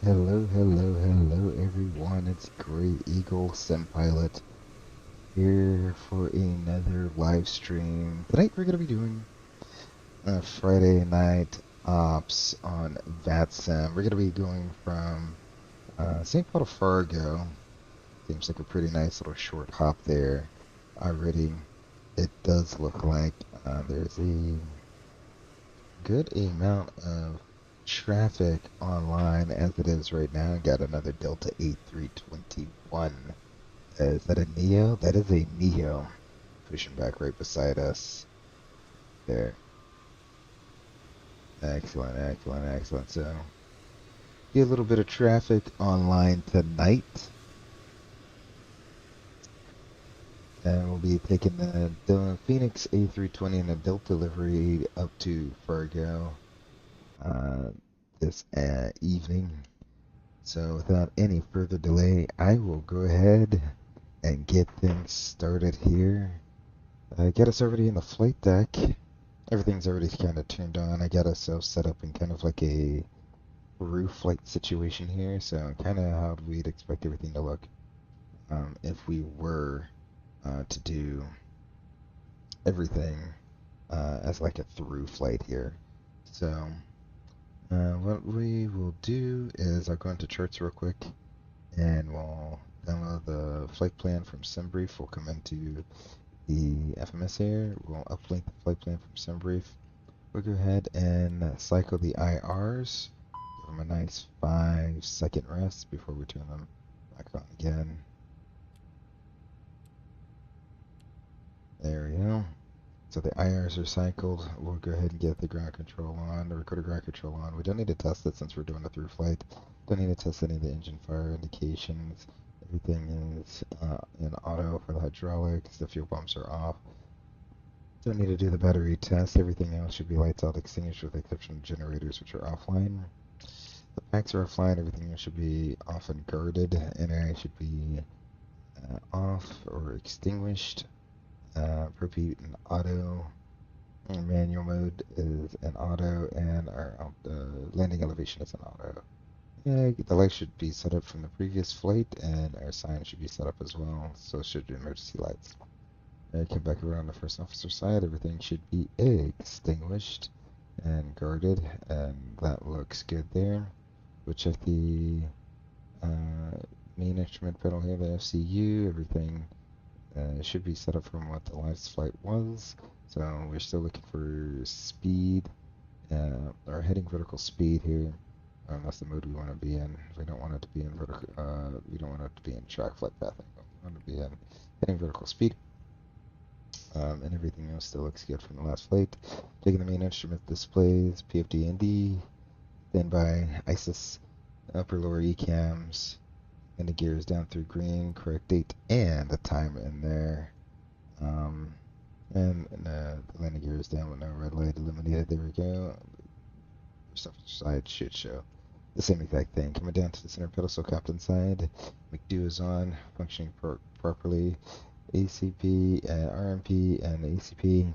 Hello, hello, hello, everyone. It's Gray Eagle Sim Pilot here for another live stream. Tonight we're going to be doing Friday night ops on VATSIM. We're going to be going from St. Paul to Fargo. Seems like a pretty nice little short hop there. Already, it does look like there's a good amount of traffic online as it is right now. Got another Delta A321. Is that a Neo? That is a Neo. Pushing back right beside us. There. Excellent, excellent, excellent. So, get a little bit of traffic online tonight. And we'll be taking the Fenix A320 and adult delivery up to Fargo uh, this evening. So without any further delay, I will go ahead and get things started here. Get us already in the flight deck. Everything's already kind of turned on. I got ourselves set up in kind of like a roof flight situation here, so kind of how we'd expect everything to look if we were to do everything as like a through flight here. So what we will do is I'll go into charts real quick and we'll download the flight plan from SimBrief. We'll come into the FMS here. We'll uplink the flight plan from SimBrief. We'll go ahead and cycle the IRs. Give them a nice 5-second rest before we turn them back on again. There we go. So the IRs are cycled. We'll go ahead and get the ground control on, the recorder ground control on. We don't need to test it since we're doing a through flight. Don't need to test any of the engine fire indications. Everything is in auto for the hydraulics. The fuel pumps are off. Don't need to do the battery test. Everything else should be lights out, extinguished with the exception of generators, which are offline. The packs are offline. Everything else should be off and guarded. NI should be off or extinguished. Repeat in auto. Manual mode is an auto, and our landing elevation is an auto. Yeah, the light should be set up from the previous flight, and our sign should be set up as well, so should emergency lights. Come back around the first officer side, everything should be extinguished and guarded, and that looks good there. We'll check the main instrument panel here, the FCU, everything should be set up from what the last flight was. So we're still looking for speed, or heading vertical speed here. That's the mode we want to be in. We don't want it to be in vertical. We don't want it to be in track flight pathing. We want to be in heading vertical speed. And everything else still looks good from the last flight. Taking the main instrument displays, PFD ND, standby ISIS, upper lower ECAMs, and the gears down through green, correct date, and the time in there. And the landing gear is down with no red light illuminated. There we go. Stuff side should show the same exact thing. Coming down to the center pedestal captain side, McDo is on, functioning properly. ACP, RMP, and ACP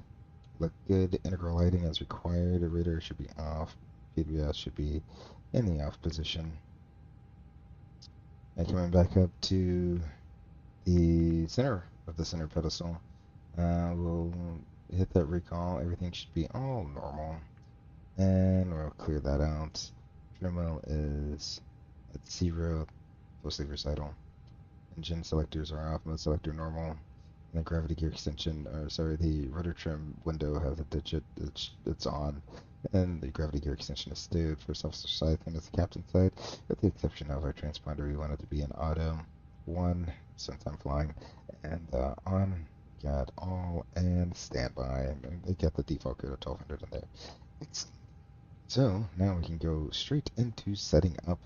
look good. Integral lighting as required. The radar should be off. PWS should be in the off position. And coming back up to the center of the center pedestal, we'll hit that recall. Everything should be all normal. And we'll clear that out. Trim wheel is at 0, mostly recital. Engine selectors are off, mode selector normal. And the gravity gear extension, or sorry, the rudder trim window has a digit it's on. And the gravity gear extension is stowed for officer side, and it's the captain side, with the exception of our transponder. We want it to be in auto 1, since I'm flying, and on. Got all and standby. And they got the default code of 1200 in there. Excellent. So now we can go straight into setting up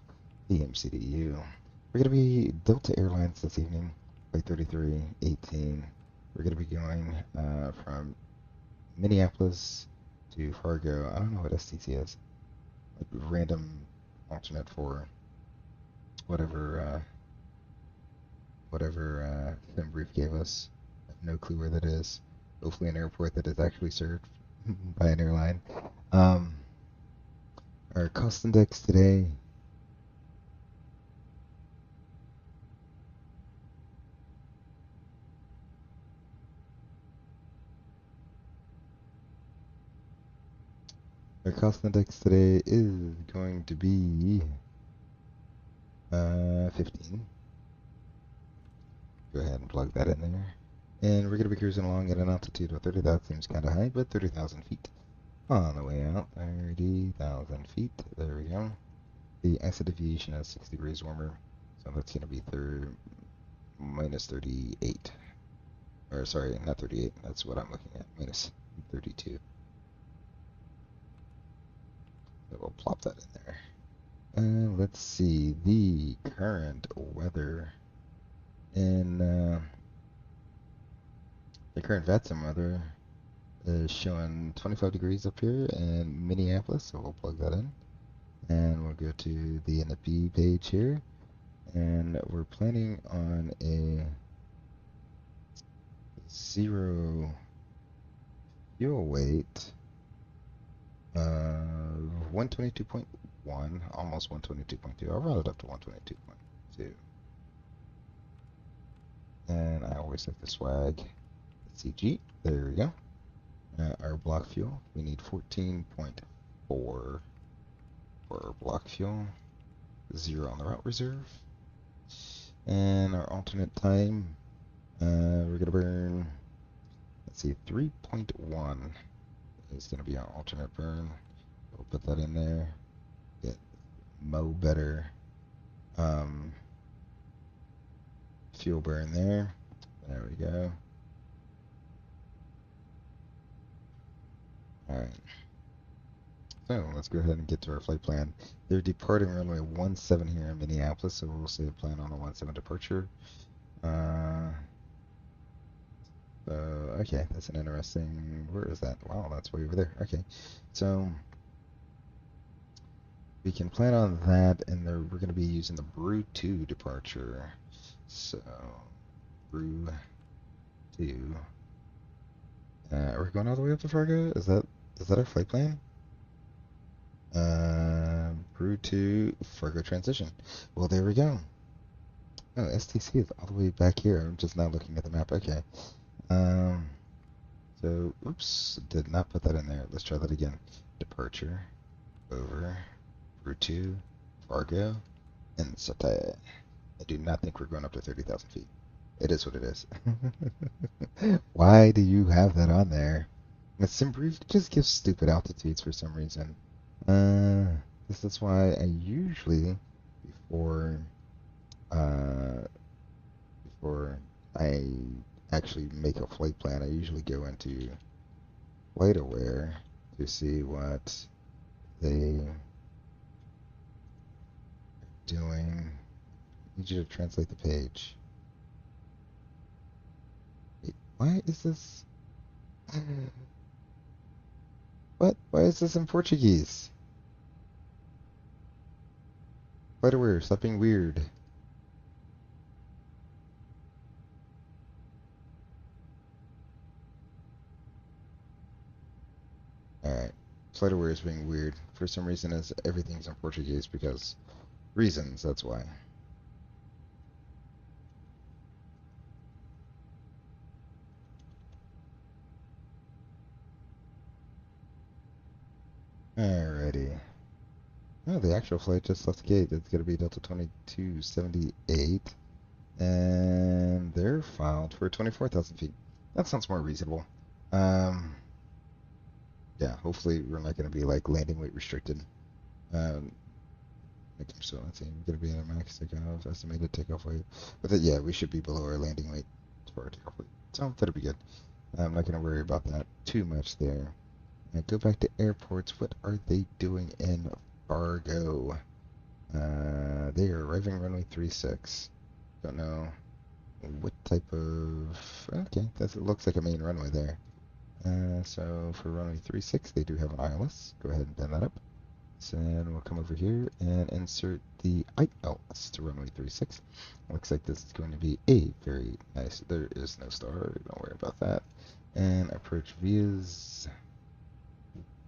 the MCDU. We're going to be Delta Airlines this evening, flight 3318. We're going to be going from Minneapolis to Fargo. I don't know what STC is. Like random alternate for whatever Brief gave us. I have no clue where that is. Hopefully an airport that is actually served by an airline. Our cost index today Our cost index today is going to be 15. Go ahead and plug that in there. And we're going to be cruising along at an altitude of 30. That seems kind of high, but 30,000 feet. On the way out, 30,000 feet. There we go. The exit deviation is 6 degrees warmer, so that's going to be minus 38. Or sorry, not 38. That's what I'm looking at. Minus 32. So we'll plop that in there. Let's see the current weather in the current VATSIM weather is showing 25 degrees up here in Minneapolis, so we'll plug that in. And we'll go to the NFB page here, and we're planning on a 0 fuel weight of 122.1, almost 122.2. I'll round it up to 122.2. And I always like the swag. CG, there we go. Our block fuel, we need 14.4 for our block fuel. 0 on the route reserve. And our alternate time, we're gonna burn, let's see, 3.1 is gonna be our alternate burn. We'll put that in there. Get better fuel burn there. There we go. Alright. So let's go ahead and get to our flight plan. They're departing runway 17 here in Minneapolis, so we'll say plan on a 17 departure. Okay, that's an interesting. Where is that? Wow, that's way over there. Okay, so we can plan on that, and we're going to be using the Brew 2 departure. So Brew 2. Are we going all the way up to Fargo? Is that our flight plan? Brew 2 Fargo transition. Well, there we go. Oh, STC is all the way back here. I'm just now looking at the map. Okay. So, oops, did not put that in there. Let's try that again. Departure, over, Brew 2, Fargo, and Satay. I do not think we're going up to 30,000 feet. It is what it is. Why do you have that on there? SimBrief just gives stupid altitudes for some reason. This is why I usually, before I actually make a flight plan, I usually go into FlightAware to see what they are doing. I need you to translate the page. Wait, why is this? What? Why is this in Portuguese? FlightAware, stop being weird. Alright. FlightAware is being weird. For some reason, everything's in Portuguese because reasons, that's why. Alrighty. Oh, the actual flight just left the gate. It's going to be Delta 2278. And they're filed for 24,000 feet. That sounds more reasonable. Yeah, hopefully we're not going to be like landing weight restricted. So let's see, we're going to be at a max takeoff, estimated takeoff weight. But yeah, we should be below our landing weight for our takeoff weight. So that'll be good. I'm not going to worry about that too much there. Now go back to airports. What are they doing in Fargo? They are arriving runway 36. Don't know what type of... Okay, it looks like a main runway there. So for runway 36, they do have an ILS. Go ahead and bend that up. So then we'll come over here and insert the ILS to runway 36. Looks like this is going to be a very nice... There is no star. Don't worry about that. And approach vias...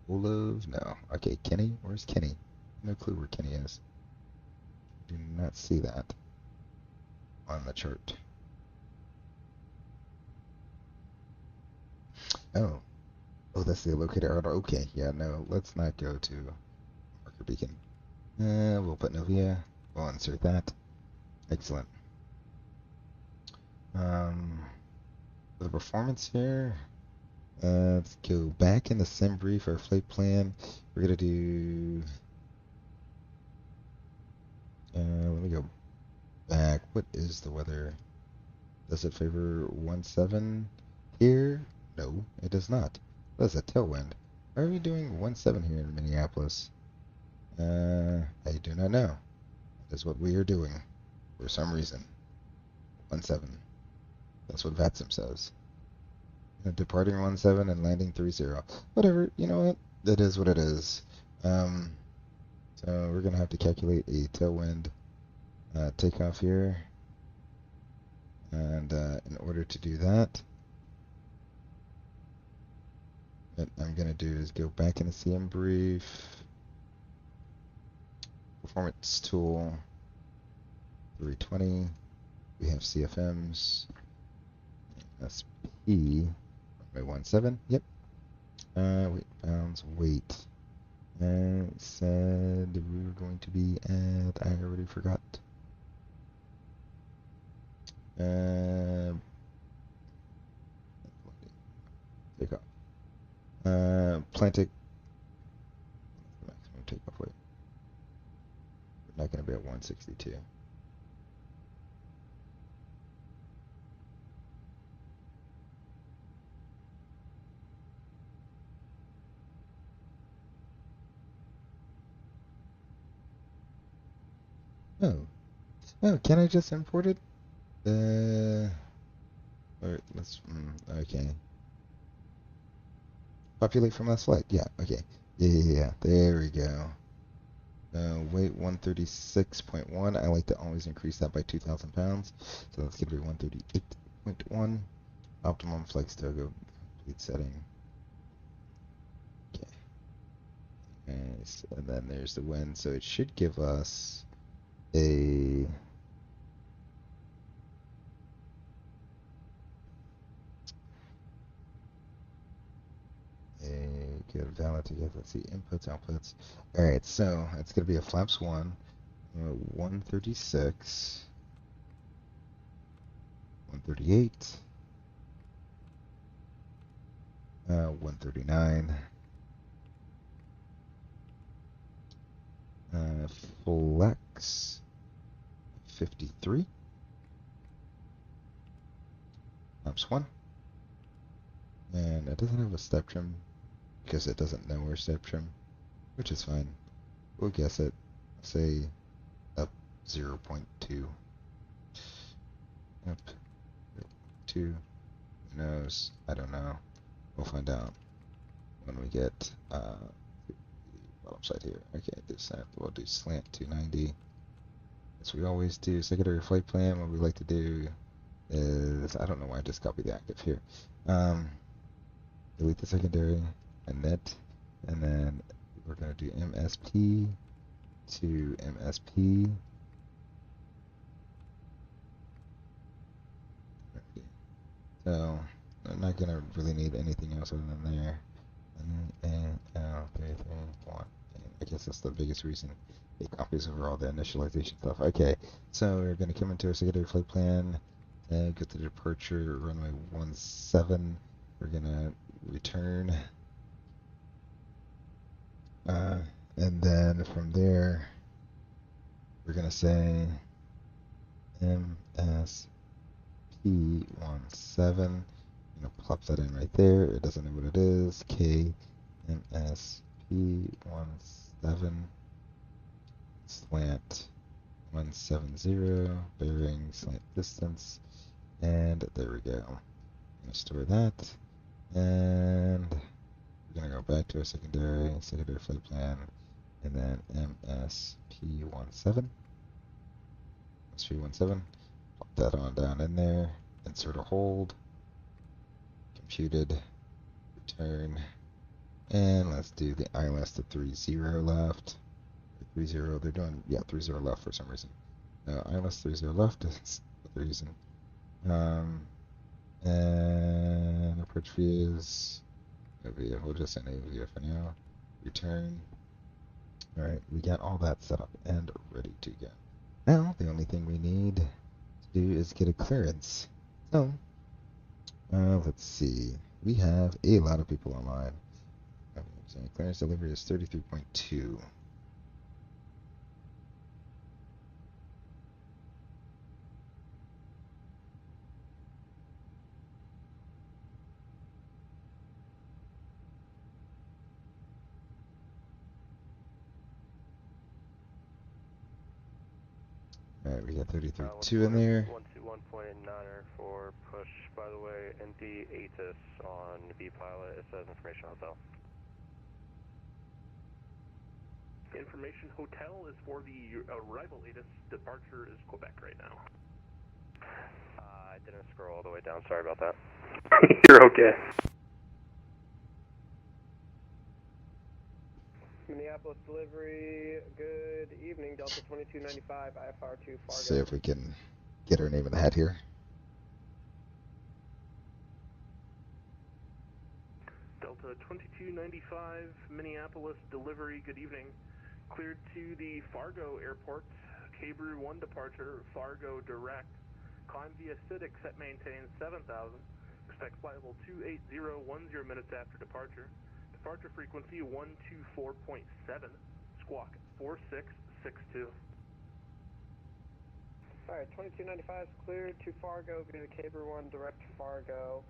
Olov? No. Okay, Kenny? Where's Kenny? No clue where Kenny is. Do not see that on the chart. Oh. Oh, that's the locator order. Okay, yeah, no, let's not go to marker beacon. We'll put Novia. We'll insert that. Excellent. For the performance here, let's go back in the sim brief, our flight plan. We're gonna do. Let me go back. What is the weather? Does it favor 17 here? No, it does not. That's a tailwind. Why are we doing 17 here in Minneapolis? I do not know. That is what we are doing for some reason. 17. That's what VATSIM says. Departing 17 and landing 30. Whatever, you know what? That is what it is. Um, so we're gonna have to calculate a tailwind takeoff here. And in order to do that, what I'm gonna do is go back in the CM brief, performance tool, 320. We have CFMs, SP, runway 17. Yep. Weight pounds, weight. Said we were going to be at, I already forgot. Take off. Plantic. Maximum takeoff weight. We're not going to be at 162. Oh. Oh, can I just import it? Alright, let's, okay. Populate from last flight. Yeah, okay. Yeah, there we go. Weight 136.1. I like to always increase that by 2,000 pounds. So that's going to be 138.1. Optimum flex togo complete setting. Okay. Nice. And then there's the wind. So it should give us a good valid to get. Let's see, inputs, outputs. All right, so it's going to be a flaps 136, 138, 139, flex 53, flaps 1, and it doesn't have a step trim because it doesn't know where step trim, which is fine. We'll guess it, say up 0.2. Up 2. Who knows? I don't know. We'll find out when we get bottom side here. Okay, we'll do slant 290. As we always do, secondary flight plan. What we like to do is, I don't know why I just copied the active here. Delete the secondary and net, and then we're going to do MSP to MSP. So I'm not going to really need anything else other than there. And 3, 3, 1. I guess that's the biggest reason it copies over all the initialization stuff. Okay, so we're going to come into our secondary flight plan and get the departure runway 17. We're going to return. And then from there, we're going to say MSP17. You know, plop that in right there. It doesn't know what it is. KMSP17 slant 170 bearing slant distance, and there we go. I'm gonna store that, and we're gonna go back to our secondary flight plan, and then MSP17, plop that on down in there, insert a hold, computed, return, and let's do the ILS to 30 left. 30, they're doing, yeah, 30 left for some reason. ILS 30 left is the reason. And approach views, via. We'll just enable via FNO. Return. Alright, we got all that set up and ready to go. Now, the only thing we need to do is get a clearance. So, let's see. We have a lot of people online. Clearance delivery is 33.2. Alright, we got 33.2 in there. 121.9 for push, by the way, ND ATIS on B pilot. It says information hotel. Information hotel is for the arrival ATIS. Departure is Quebec right now. I didn't scroll all the way down. Sorry about that. You're okay. Minneapolis delivery, good evening, Delta 2295, IFR 2 Fargo. See if we can get her name in the hat here. Delta 2295, Minneapolis delivery, good evening. Cleared to the Fargo airport, Cabrew 1 departure, Fargo direct. Climb via CITIC, set maintain 7000. Expect flight level 28010 minutes after departure. Departure frequency 124.7, squawk 4662. Alright, 2295 is cleared to Fargo via the Cabrew 1 direct to Fargo.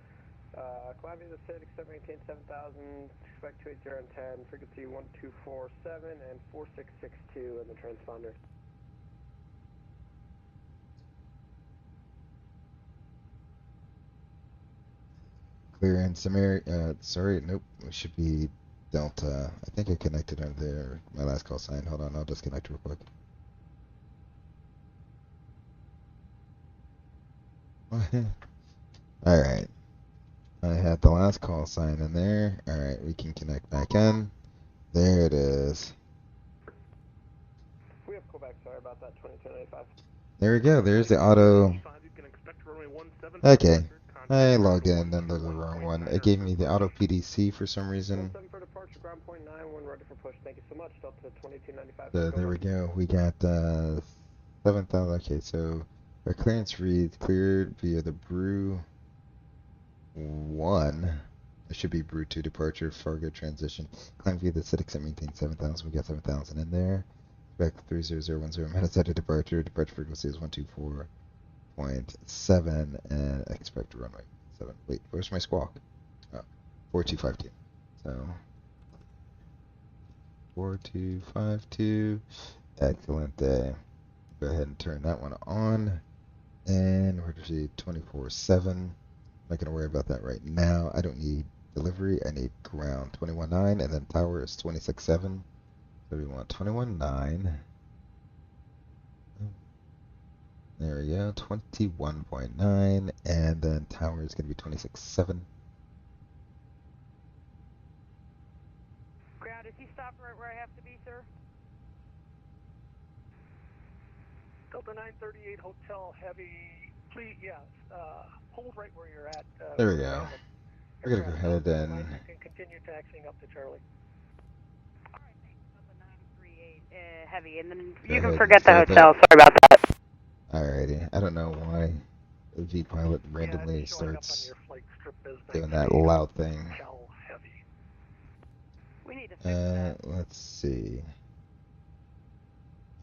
Climb via the CITIC, set maintain 7000, expect 280 and 10, frequency 1247 and 4662 in the transponder. Clear in Samari, sorry, nope, we should be Delta. I think I connected on there, my last call sign. Hold on, I'll disconnect real quick. Alright, I had the last call sign in there. Alright, we can connect back in. There it is. We have Quebec, sorry about that, 2295. There we go, there's the auto. Okay, I logged in under the wrong one. It gave me the auto PDC for some reason. 17 for departure, ground point 91, ready for push. Thank you so much, Delta 2295. So there we go. We got 7,000. Okay, so our clearance reads cleared via the Brew 1. It should be Brew 2 departure, Fargo transition. Climb via the CITIC, set maintain 7,000. We got 7,000 in there. Expect 30010 minutes after departure. Departure frequency is 124.7 and expect runway 7. Wait, where's my squawk? Oh, 4252. So 4252. Excellent day. Go ahead and turn that one on. And we're going to see 24/7. Not going to worry about that right now. I don't need delivery. I need ground 21.9, and then tower is 26.7. So we want 21.9. There we go, 21.9, and then tower is going to be 26.7. Ground, is he stopped right where I have to be, sir? Delta 938 Hotel Heavy, please, yes, hold right where you're at. There we go. We're going to go ahead and... You can continue taxiing up to Charlie. All right, thanks. Delta 938 Heavy, and then Go you can ahead forget and the start hotel. Sorry about that. Alrighty. I don't know why the V-Pilot randomly starts doing that loud thing. We need to fix that. Let's see.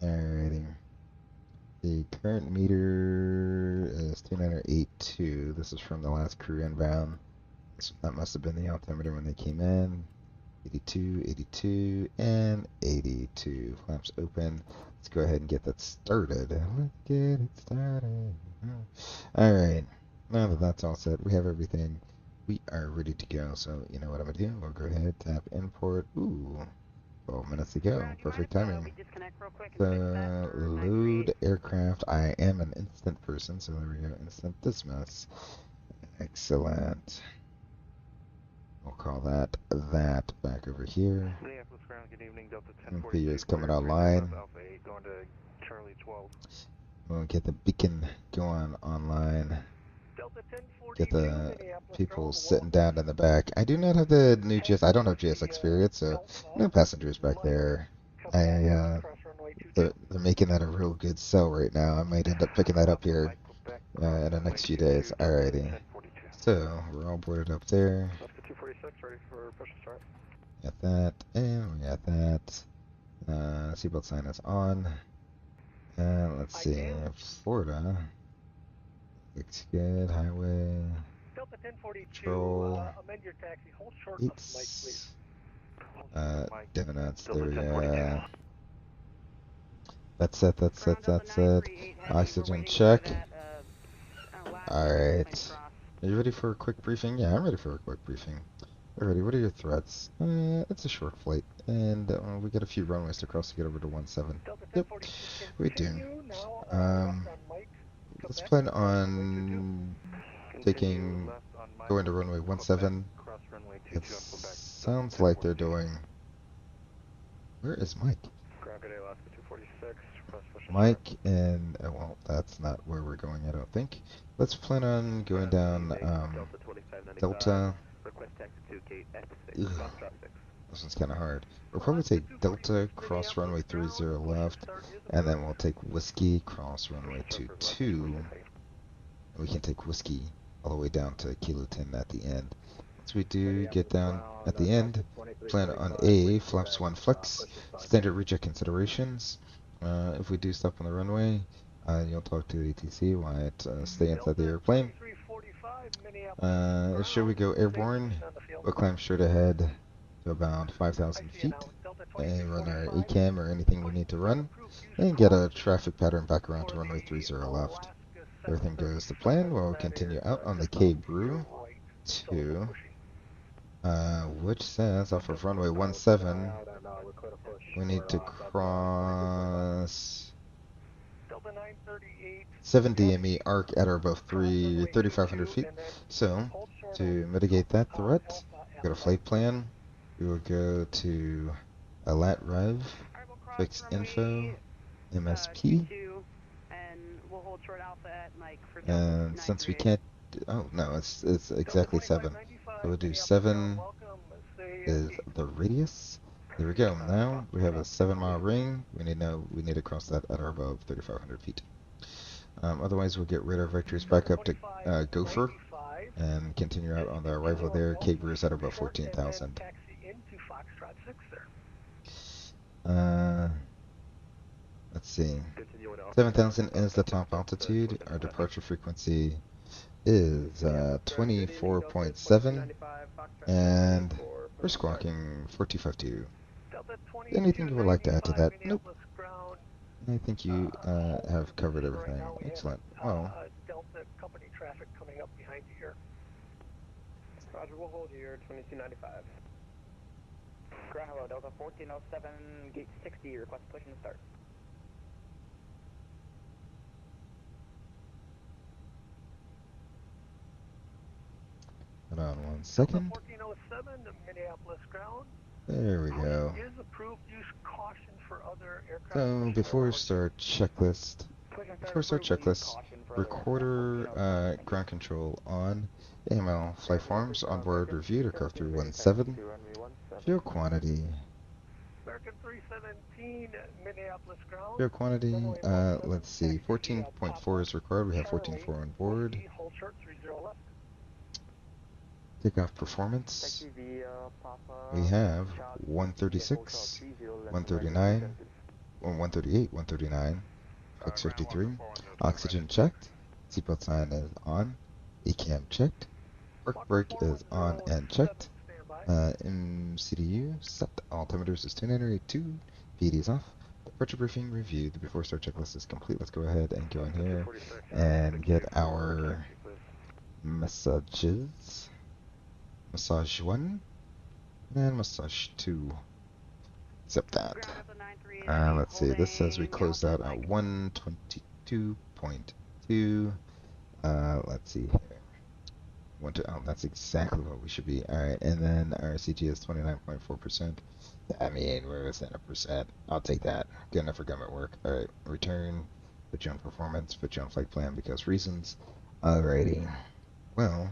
Alrighty. The current meter is 2982. This is from the last crew inbound. That must have been the altimeter when they came in. 82, 82, and 82. Flaps open. Let's go ahead and get that started. Let's get it started. Alright. Now that that's all set, we have everything. We are ready to go. So, you know what I'm going to do? We'll go ahead, tap import. Ooh. 12 minutes to go. Perfect timing. So, load aircraft. I am an instant person, so there we go. Instant dismiss. Excellent. We'll call that back over here. Minneapolis ground, good evening, Delta 1040 is coming online. Alpha 8 going to Charlie 12. We'll get the beacon going online. get the people sitting down in the back. I do not have the new GS. I don't have GS experience, so no passengers back there. They're making that a real good sell right now. I might end up picking that up here in the next few days. Alrighty. So we're all boarded up there. Alaska 246, ready for push and start. Got that, and we got that. Seatbelt sign is on. And let's see, Florida. Looks good. Highway. Control. It's donuts. There we go. That's it. That's it. That's it. Oxygen check. Alright. Are you ready for a quick briefing? Yeah, I'm ready for a quick briefing. Alrighty, what are your threats? It's a short flight, and we got a few runways to cross to get over to 17. Yep, we do. Let's plan on going to runway 17. It sounds like they're doing. Where is Mike? Mike and well, that's not where we're going. I don't think. Let's plan on going down Delta. Ugh, this one's kind of hard. We'll probably take Delta, cross runway 30 left, and then we'll take Whiskey, cross runway 22. We can take Whiskey all the way down to Kilo 10 at the end. Once we do get down at the end, plan on A, flaps 1 flex, standard reject considerations. If we do stop on the runway, you'll talk to ATC while it stay inside the airplane. Should we go airborne, we'll climb straight ahead to about 5,000 feet and run our ACAM or anything we need to run, and get a traffic pattern back around to runway 30 left. Everything goes to plan, we'll continue out on the K-Brew to, which says off of runway 17, we need to cross 7 DME arc at or above 3,500 feet. So, to mitigate that threat, we got a flight plan. We will go to Alat Rev, fix info, MSP, and since we can't, oh no, it's exactly 7. So we'll do 7 is the radius. There we go. Now we have a 7-mile ring. We need to cross that at or above 3,500 feet. Otherwise, we'll get radar vectors back up to Gopher and continue out on the arrival there. K-Brew is at about 14,000. Let's see. 7,000 is the top altitude. Our departure frequency is 24.7, and we're squawking 4252. Anything you would like to add to that? Nope. I think you have covered everything. Excellent. Well, Delta company traffic coming up behind you here. Roger, we'll hold you here, 2295. Hello, Delta 1407, gate 60, request push and start. hold on 1 second. 1407 to Minneapolis ground. There we go. Is approved use caution for other aircraft. So before we start checklist, recorder ground control on, AML flight forms on board reviewed aircraft 317, fuel quantity. American 317 Minneapolis ground. Fuel quantity, let's see, 14.4 is required. We have 14.4 on board. Hold short 30 left. Takeoff performance. We have 136, 139, 138, 139, flex 53. Oxygen checked. Seatbelt sign is on. ACAM checked. Park brake is on and checked. MCDU set. Altimeters is 2982. PD is off. Departure briefing reviewed. The before start checklist is complete. Let's go ahead and go in here and get our messages. Massage 1 and massage 2. Accept that. Let's see. This says we closed out at 122.2. Let's see here. Oh, that's exactly what we should be. Alright, and then our CG is 29.4%. I mean, we're within a percent. I'll take that. Good enough for government work. Alright, return. Put you on performance. Put you on flight plan because reasons. Alrighty. Well,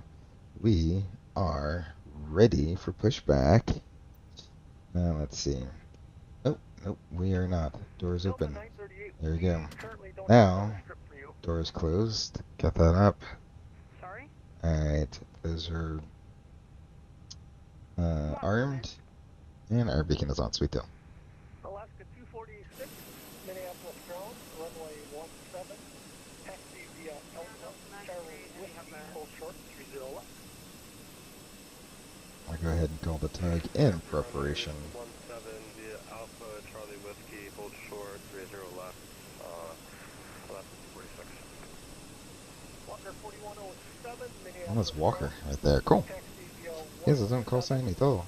we are ready for pushback. Let's see. Oh, nope, we are not. Doors open. There we go. Now, doors closed. Get that up. Sorry? Alright, those are armed. And our beacon is on. Sweet deal. Alaska 246, Minneapolis ground, runway 17, taxi via Alpha, Charlie Whiskey, hold short, 30 left. I'll go ahead and call the tag in preparation. 17 via Alpha, Charlie Whiskey, hold short, 30 left, left 46. Walker 4107, Minneapolis. Oh, that's Walker right there. Cool. He has his own call sign y todo.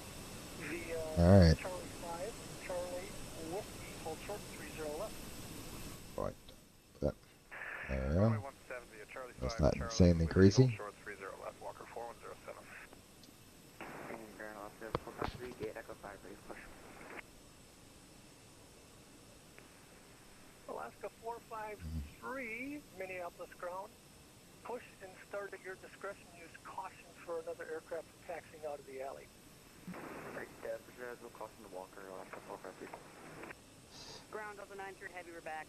Alright. Charlie 5, Charlie Whiskey, hold short, 30 left. Right. There we go. Runway 17 via Charlie 5, That's not Charlie insanely Whiskey, crazy. hold short, 30 left, Walker 4107. Alaska 453, Minneapolis ground. Push and start at your discretion. Use caution for another aircraft taxiing out of the alley. Right, Patrol will caution to Walker, Alaska 453. Ground Delta 93 Heavy, we're back.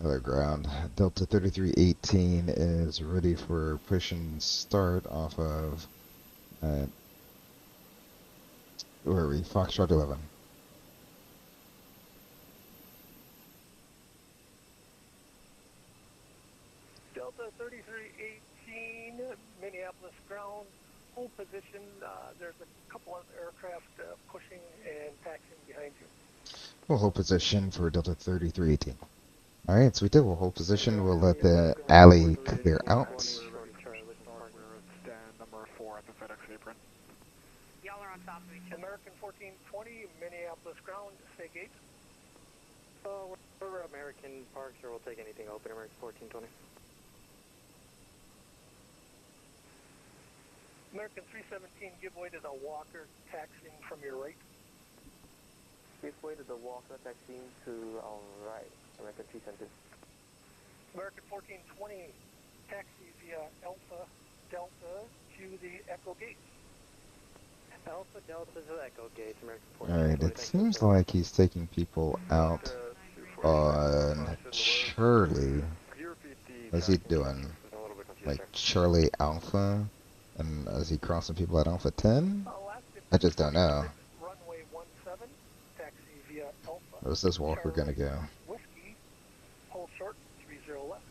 Other ground. Delta 3318 is ready for push and start off of where are we? Foxtrot 11. Delta 3318, Minneapolis ground. Hold position. There's a couple of aircraft pushing and taxiing behind you. We'll hold position for Delta 3318. Alright, so we did. We'll hold position. We'll let the alley clear out. Stand number 4 at the FedEx apron. Y'all are on top of each other. American 1420, Minneapolis ground. Stay gate. We're American Park, sure, we'll take anything open, American 1420. American 317, give way to the Walker, taxiing from your right. Give way to the Walker, taxiing to our right, American 317. American 1420, taxi via Alpha Delta to the Echo Gate. Alpha Delta to Echo Gate, American 1420. Alright, it seems like he's taking people out on Charlie. What's he doing? Like Charlie Alpha? And is he crossing people at Alpha 10? I just don't know. Runway 17, taxi via Alpha. Where's this Walker gonna go? Whiskey, hold short, 30 left.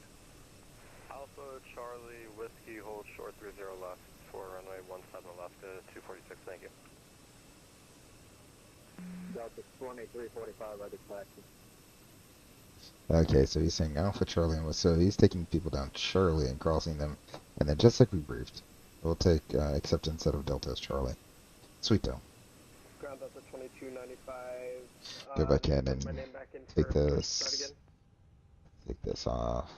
Alpha, Charlie, Whiskey, hold short, 30 left for runway 17, Alaska 246, thank you. Delta 2345, other taxi. Okay, so he's saying Alpha, Charlie, and so he's taking people down Charlie and crossing them. And then just like we briefed, we'll take acceptance out of Delta as Charlie. Sweet though. Ground Delta 2295. Go back in and take Start this. again. Take this off.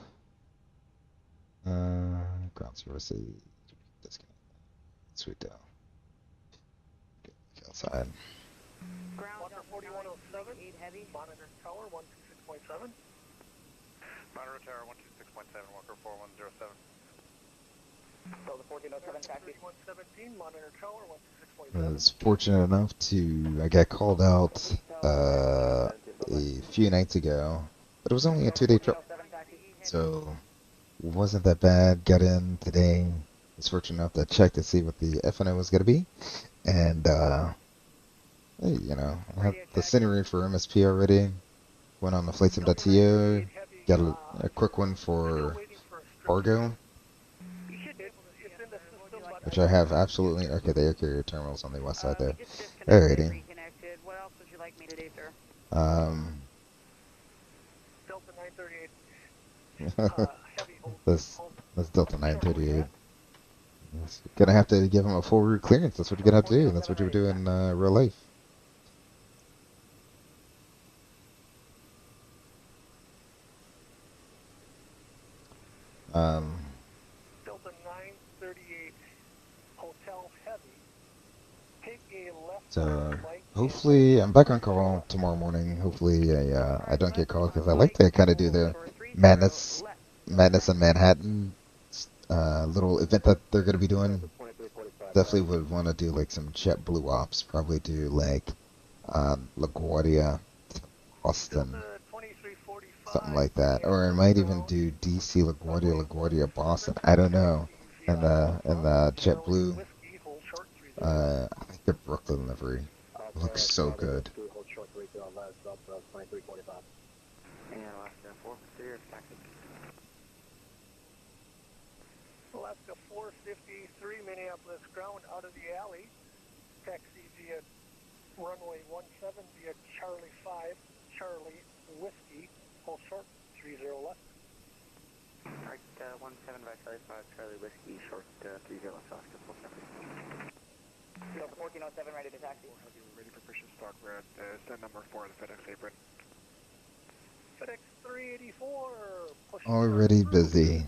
Ground services. Disconnect. Sweet though. Get back outside. Ground Walker Delta 4107, 8 Heavy. monitor tower 126.7. Monitor tower 126.7, Walker 4107. Delta 1407, taxi. 3117, monitor tower I 126.7. was fortunate enough to, I got called out a few nights ago, but it was only a 2-day trip, so it wasn't that bad. Got in today, was fortunate enough to check to see what the FNO was going to be, and hey, you know, I had the itinerary for MSP already, went on the flightsim.to, got a quick one for Fargo, which I have absolutely. Okay, the air carrier terminal's on the west side there. Alrighty. Reconnected. What else would you like me to do, sir? Delta 938. Heavy hold. That's Delta 938. Yes, you're gonna have to give him a full route clearance. That's what you're gonna have to do. That's what you would do in real life. Delta 938. Hotel Heavy. Take a left. So right. hopefully I'm back on call tomorrow morning. Hopefully I don't get called because I like to kind of do the Madness, Madness in Manhattan, little event that they're gonna be doing. Definitely would want to do like some JetBlue ops. Probably do like LaGuardia, Austin, something like that, or I might even do DC LaGuardia, Boston. I don't know. And the JetBlue, I think the Brooklyn livery looks so good. Alaska 453, Minneapolis ground out of the alley. Taxi via runway 17 via Charlie 5, Charlie Whiskey, hold short, 30 left. Alright, 17 by Charlie 5, Charlie Whiskey, short 30 left, Oscar, full 7. No, 1407, ready to taxi. We're ready for mission start. We're at stand number 4 of the FedEx apron. FedEx 384, push Already busy.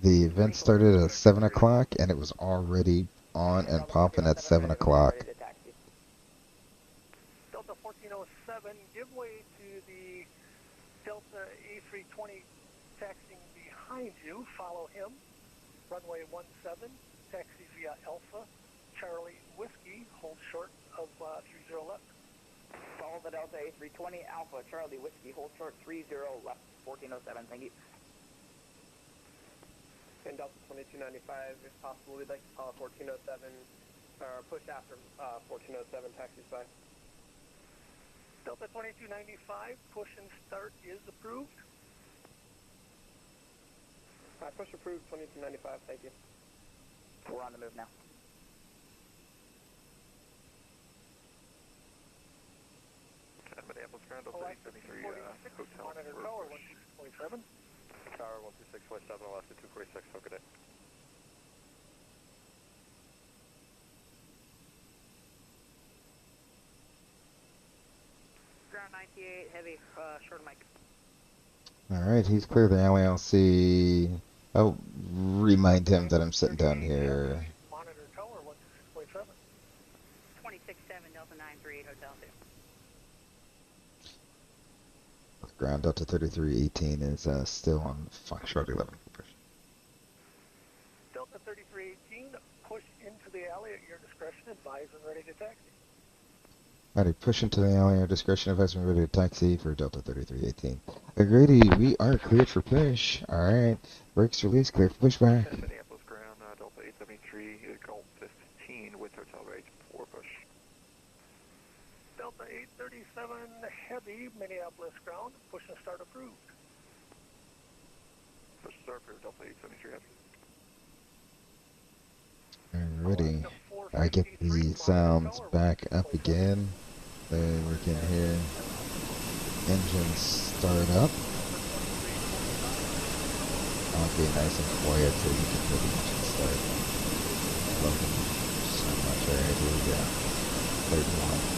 The event started at 7 o'clock and it was already on and popping at 7 o'clock. Delta 1407, give way to the Delta A320 taxiing behind you. Follow him. Runway 17, taxi via Alpha, Charlie Whiskey, hold short of 30 left. Follow the Delta A320, Alpha, Charlie Whiskey, hold short, 30 left, 1407, thank you. And Delta 2295, if possible, we'd like to follow 1407, or push after 1407, taxis by. Delta 2295, push and start is approved. Push approved, 2295, thank you. We're on the move now. Minneapolis ground, Delta 873, hotel. Monitor tower 16.7. Tower 126.7, Alaska 246, have a good day. Ground 98, heavy, short mic. Alright, he's clear the alley. I'll see. I'll remind him that I'm sitting down here. Monitor tower 126.7. 267, Delta 938, Hotel 2. Ground Delta 3318 is still on Foxtrot 11. Delta 3318, push into the alley at your discretion, advise and ready to taxi. Alrighty, push into the alley, our discretion, advise and ready to taxi for Delta 3318. Alrighty, we are cleared for push. Alright, brakes released, clear for pushback. Minneapolis ground, Delta 873, Gulf 15 with hotel rate for push. Delta 837, heavy, Minneapolis ground, push and start approved. Push start for Delta 873 heavy. Alrighty, I get the sounds back up again. Then we can hear engines start up. I'll be nice and quiet so you can hear the engine start. Love them so much. Alright, here we go. 31.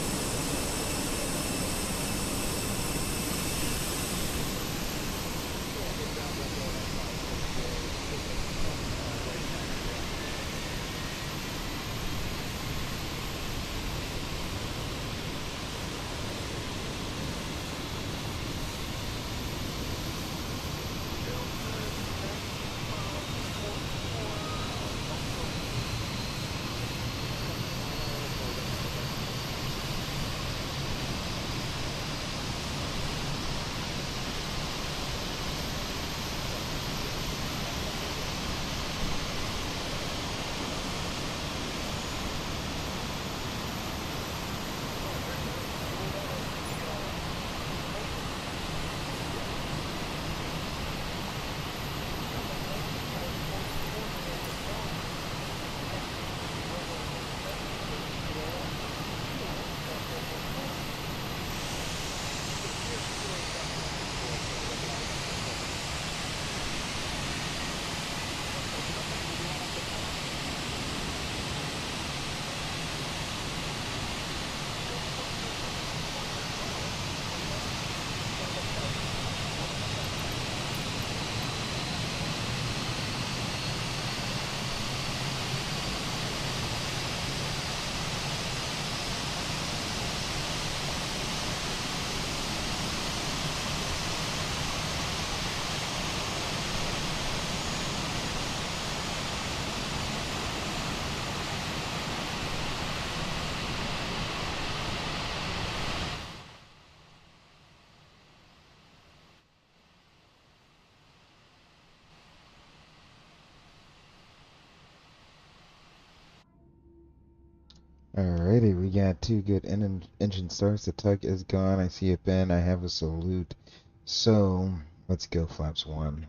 Alrighty, we got two good engine starts. The tug is gone. I see it, Ben. I have a salute. So, let's go, flaps 1.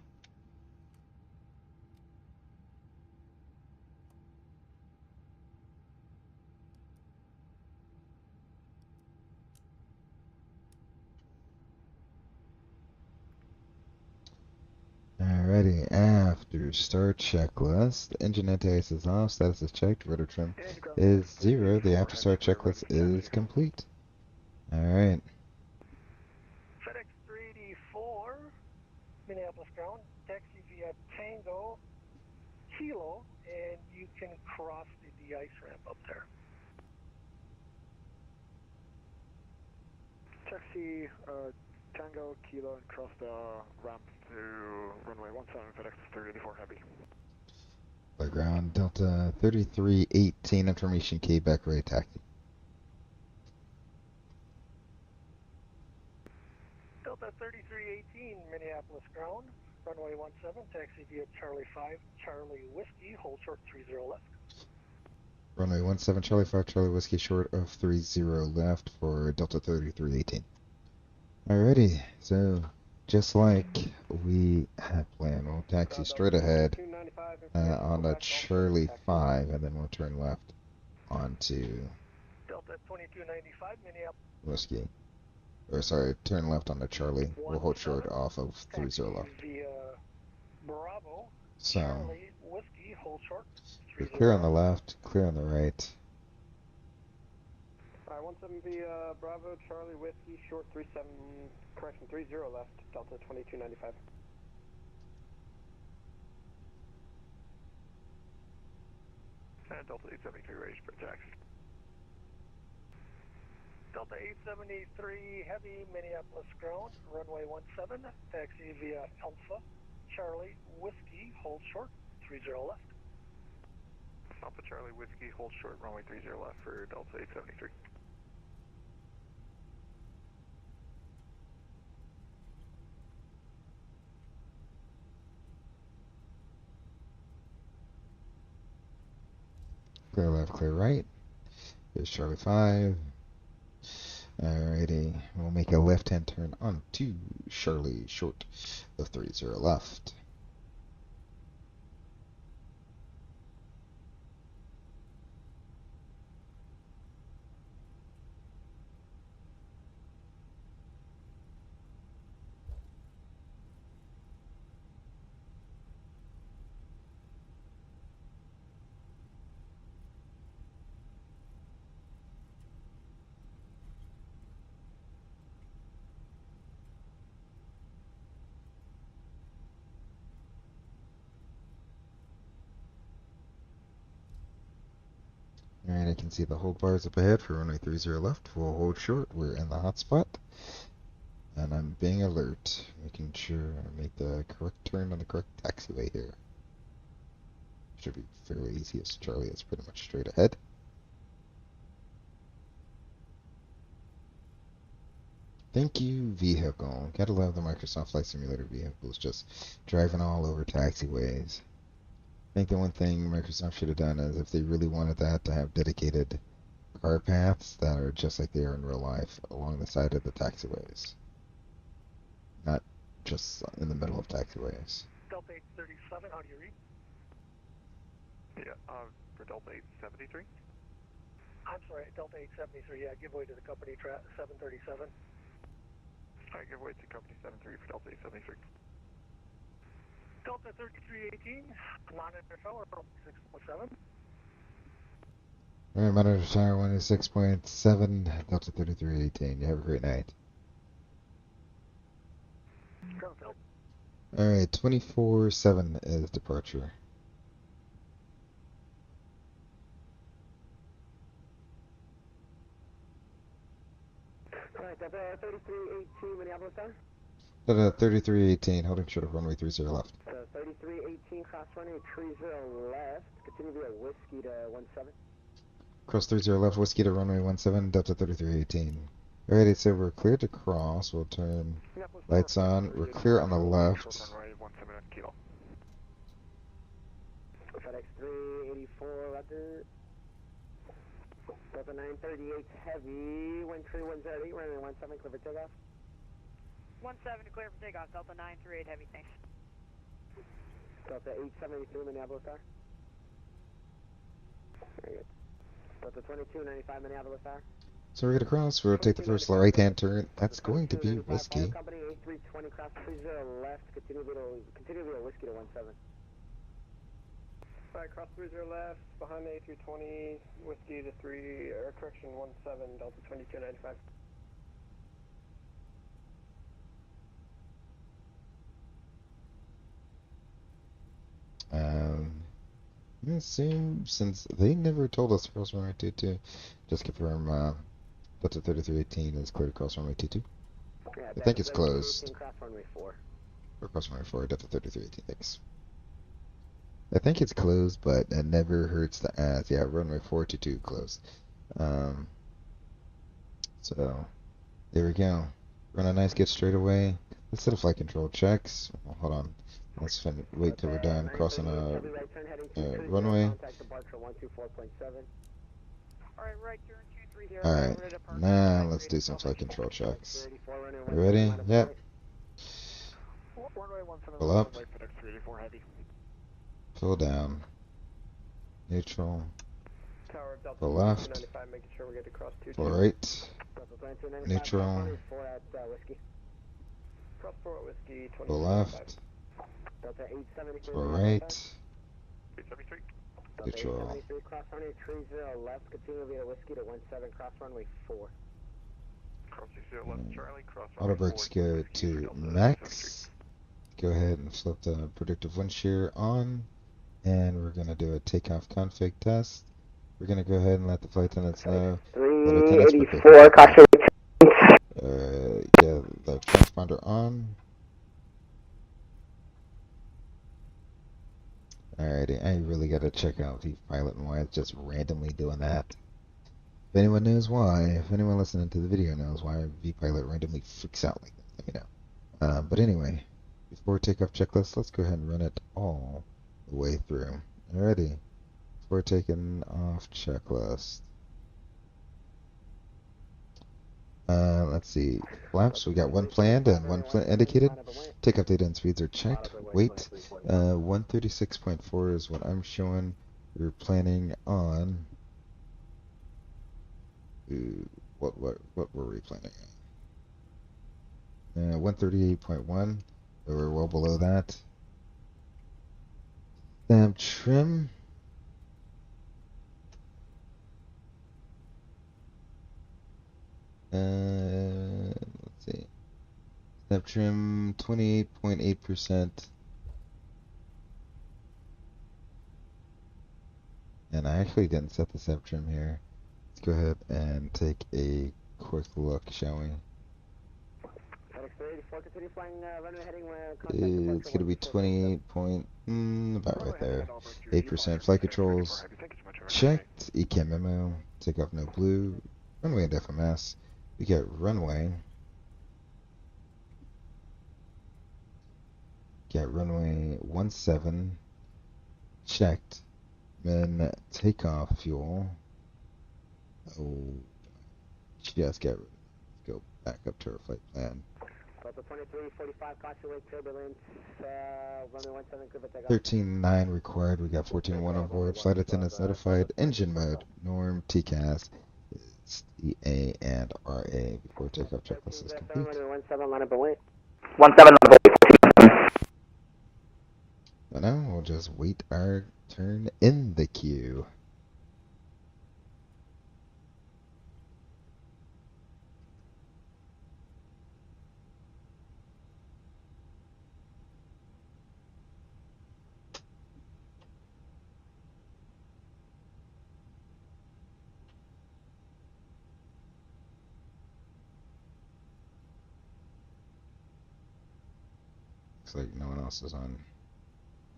Alrighty, after start checklist, the engine anti-ice is off, status is checked, rotor trim is 0, the after start checklist is complete. Alright. FedEx 384, Minneapolis ground, taxi via Tango, Kilo, and you can cross the de-ice ramp up there. Taxi Tango Kilo and cross the ramp to runway 17 FedEx 384 Heavy. By ground, Delta 3318, information Quebec right taxi. Delta 3318, Minneapolis ground, runway 17, taxi via Charlie 5, Charlie Whiskey, hold short 30 left. Runway 17, Charlie 5, Charlie Whiskey, short of 30 left for Delta 3318. Alrighty, so just like we had planned, we'll taxi straight ahead on the Charlie 5, and then we'll turn left onto Delta 2295, Minneapolis. Whiskey. Or sorry, turn left onto Charlie. We'll hold short off of 30 left. Via Bravo, So, Charlie Whiskey, hold short. we're clear on the left, clear on the right. Alright, 17 via Bravo, Charlie Whiskey, short 37, correction, 30 left, Delta 2295. And Delta 873 ready for taxi. Delta 873 Heavy, Minneapolis ground, runway 17, taxi via Alpha, Charlie Whiskey, hold short, 30 left. Alpha Charlie Whiskey, hold short, runway 30 left for Delta 873. Clear left, clear right. Here's Charlie 5. Alrighty, we'll make a left-hand turn onto Charlie, short of 30 left. Alright, I can see the hold bars up ahead for runway 30 left. We'll hold short. We're in the hot spot. And I'm being alert, making sure I make the correct turn on the correct taxiway here. Should be fairly easy as Charlie is pretty much straight ahead. Thank you, vehicle. Gotta love the Microsoft Flight Simulator vehicles just driving all over taxiways. I think the one thing Microsoft should have done is if they really wanted that to have dedicated car paths that are just like they are in real life along the side of the taxiways. Not just in the middle of taxiways. Delta 837, how do you read? Yeah, for Delta 873. I'm sorry, Delta 873, yeah, give way to the company 737. Alright, give way to company 73 for Delta 873. Delta 3318, non-interfell, 6.7. Alright, monitor tower 106.7, Delta 3318. You have a great night. Alright, 24-7 is departure. Alright, Delta 3318, Minneapolis tower. Delta 3318, holding short of runway 30 left. 3318, cross runway 30 left, continue via Whiskey to 17. Cross 30 left, Whiskey to runway 17, Delta 3318. Alrighty, so we're clear to cross. We'll turn lights on. We're clear on the left. Runway 17 Kilo. FedEx 384, roger. Delta 938 heavy, wind 3108, runway 17, clear for takeoff. 17 to clear for takeoff, Delta 938 heavy, thanks. Delta 873 Minneapolis Tower. Very good. Delta 2295 Minneapolis Tower. So we're gonna cross. We'll take the first right-hand turn. That's going to be risky. Company A320 cross 30 left. Continue via whiskey to 17. Alright, cross 30 left. Behind the A320 whiskey to 3. Correction 17 Delta 2295. I assume since they never told us cross runway 22, just confirm Delta 3318 is clear to cross runway 22. Yeah, I think it's closed. Cross runway 4. Or cross runway 4, Delta 3318, thanks. I think it's closed, but it never hurts to ask. Yeah, runway 422 closed. So, there we go. Run a nice get straight away. Let's set a flight control checks. Oh, hold on. Let's wait till we're done crossing a runway. Alright, right turn 230. Alright, now let's do some flight control checks. You ready? Yep. Pull up. Pull down. Neutral. Pull left. Pull right. Neutral. Pull left. Pull right. Neutral. Cross runway 30 left, continue via whiskey to 17, cross runway 4. Cross 30 left, Charlie, cross Auto brakes go to max. Go ahead and flip the predictive wind shear on. And we're going to do a takeoff config test. We're going to go ahead and let the flight attendants know. 384, caution. Get the transponder on. Alrighty, I really gotta check out VPilot and why it's just randomly doing that. If anyone knows why, if anyone listening to the video knows why VPilot randomly freaks out like that, let me know. But anyway, before takeoff checklist, let's go ahead and run it all the way through. Alrighty, before taking off checklist. Let's see, flaps, we got one planned and one indicated. Takeoff data and speeds are checked. Weight, 136.4 is what I'm showing. We're planning on, what were we planning on? 138.1, so we're well below that. Trim. Let's see. Step trim 28.8%. And I actually didn't set the step trim here. Let's go ahead and take a quick look, shall we? It's going to be 28 point, about right there. 8% flight controls. Checked. ECAM memo. Takeoff no blue. Runway and FMS. We get runway. Get runway 17. Checked. Then takeoff fuel. Oh, just get. Let's go back up to our flight plan. 13.9 required. We got 14.1 on board. Flight attendants notified. Engine mode. Norm. TCAS. CA and RA before takeoff checklist is complete. 17 line up and wait. 17 So now we'll just wait our turn in the queue. Looks like no one else is on.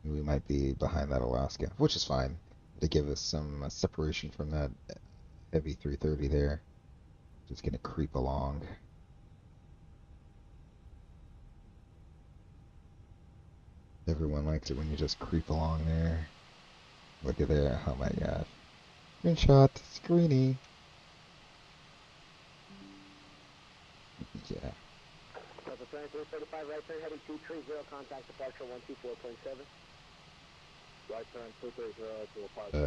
We might be behind that Alaska, which is fine. To give us some separation from that heavy 330 there. Just gonna creep along. Everyone likes it when you just creep along there. Look at there. Oh my god. Screenshot. Screeny. Yeah. Delta 2345, right turn heading 230, contact departure 124.7. Right turn 230 to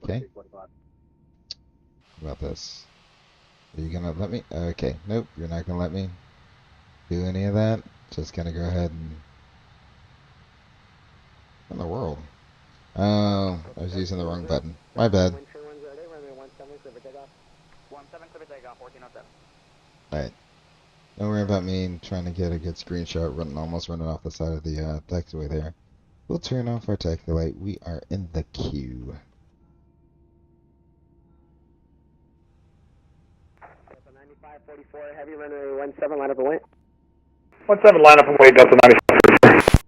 Okay. What about this? Are you gonna let me? Okay. Nope. You're not gonna let me do any of that. Just gonna go ahead and. What in the world? Oh, I was using the wrong button. My bad. Wind 3108, runway 17, clear for takeoff. 17, clear for takeoff, 1407. Alright. Don't worry about me trying to get a good screenshot, almost running off the side of the taxiway there. We'll turn off our taxi light. We are in the queue. Delta 9544, heavy runway 17, line up and wait. 17, line up and wait, Delta 95.